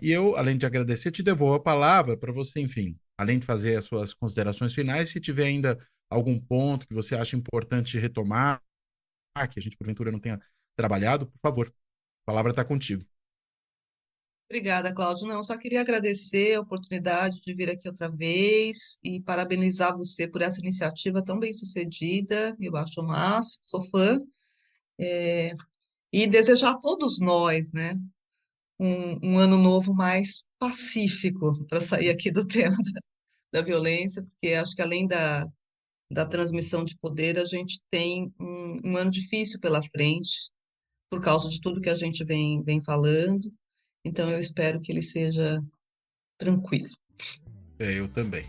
B: E eu, além de agradecer, te devolvo a palavra para você, enfim, além de fazer as suas considerações finais, se tiver ainda algum ponto que você acha importante retomar, que a gente porventura não tenha trabalhado, por favor, a palavra está contigo.
C: Obrigada, Cláudio. Não, só queria agradecer a oportunidade de vir aqui outra vez e parabenizar você por essa iniciativa tão bem-sucedida. Eu acho o máximo, sou fã. É, e desejar a todos nós, né, um ano novo mais pacífico, para sair aqui do tema da violência, porque acho que além da transmissão de poder, a gente tem um ano difícil pela frente, por causa de tudo que a gente vem falando. Então, eu espero que ele seja tranquilo.
B: Eu também.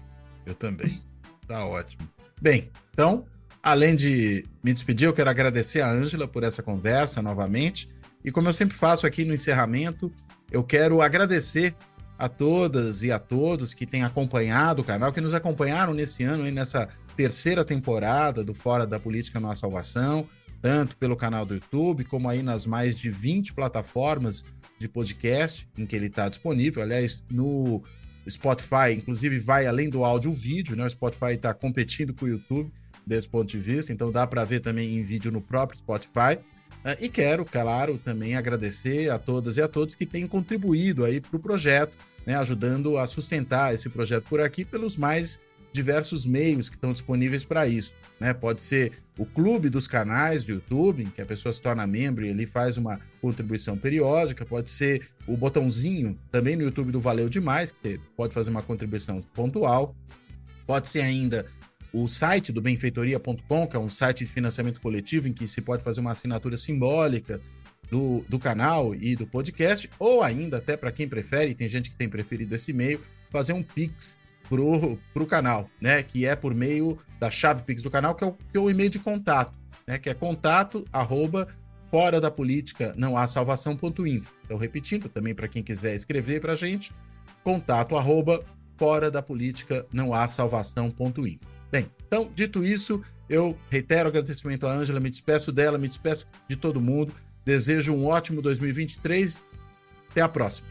B: Tá ótimo. Bem, então, além de me despedir, eu quero agradecer a Ângela por essa conversa novamente. E como eu sempre faço aqui no encerramento, eu quero agradecer a todas e a todos que têm acompanhado o canal, que nos acompanharam nesse ano, nessa terceira temporada do Fora da Política Não Há Salvação, tanto pelo canal do YouTube, como aí nas mais de 20 plataformas de podcast em que ele está disponível. Aliás, no Spotify, inclusive, vai além do áudio, o vídeo, né? O Spotify está competindo com o YouTube desse ponto de vista, então dá para ver também em vídeo no próprio Spotify. E quero, claro, também agradecer a todas e a todos que têm contribuído aí para o projeto, né? Ajudando a sustentar esse projeto por aqui pelos mais diversos meios que estão disponíveis para isso, né? Pode ser o clube dos canais do YouTube, em que a pessoa se torna membro e ali faz uma contribuição periódica, pode ser o botãozinho também no YouTube do Valeu Demais, que você pode fazer uma contribuição pontual, pode ser ainda o site do benfeitoria.com, que é um site de financiamento coletivo em que se pode fazer uma assinatura simbólica do canal e do podcast, ou ainda, até para quem prefere, tem gente que tem preferido esse meio, fazer um Pix pro canal, né? Que é por meio da chave Pix do canal, que é o e-mail de contato, né? Que é contato@fora da política não há salvação.info. Então, repetindo também para quem quiser escrever para a gente, contato@fora da política não há salvação.info. Bem, então, dito isso, eu reitero o agradecimento à Ângela, me despeço dela, me despeço de todo mundo, desejo um ótimo 2023, até a próxima.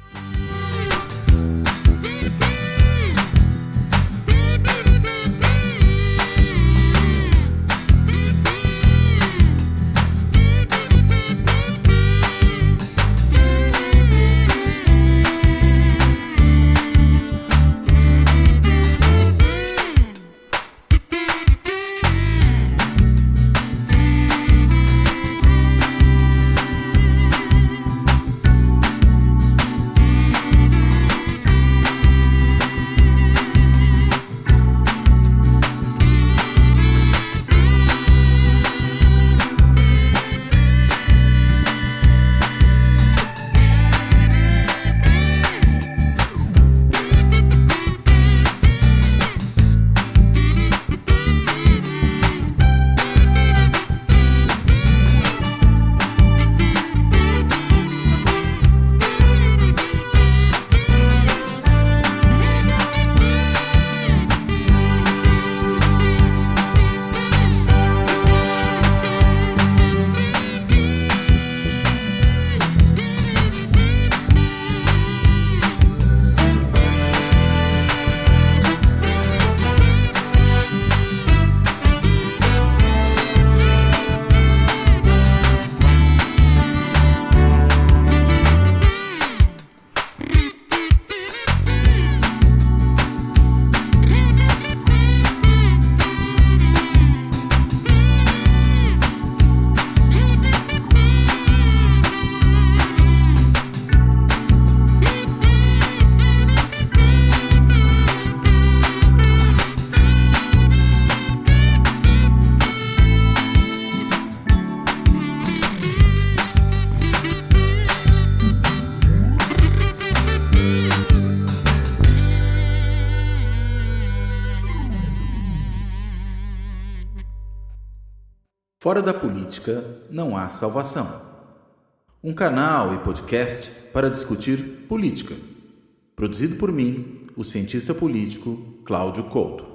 A: Fora da política não há salvação. Um canal e podcast para discutir política. Produzido por mim, o cientista político Cláudio Couto.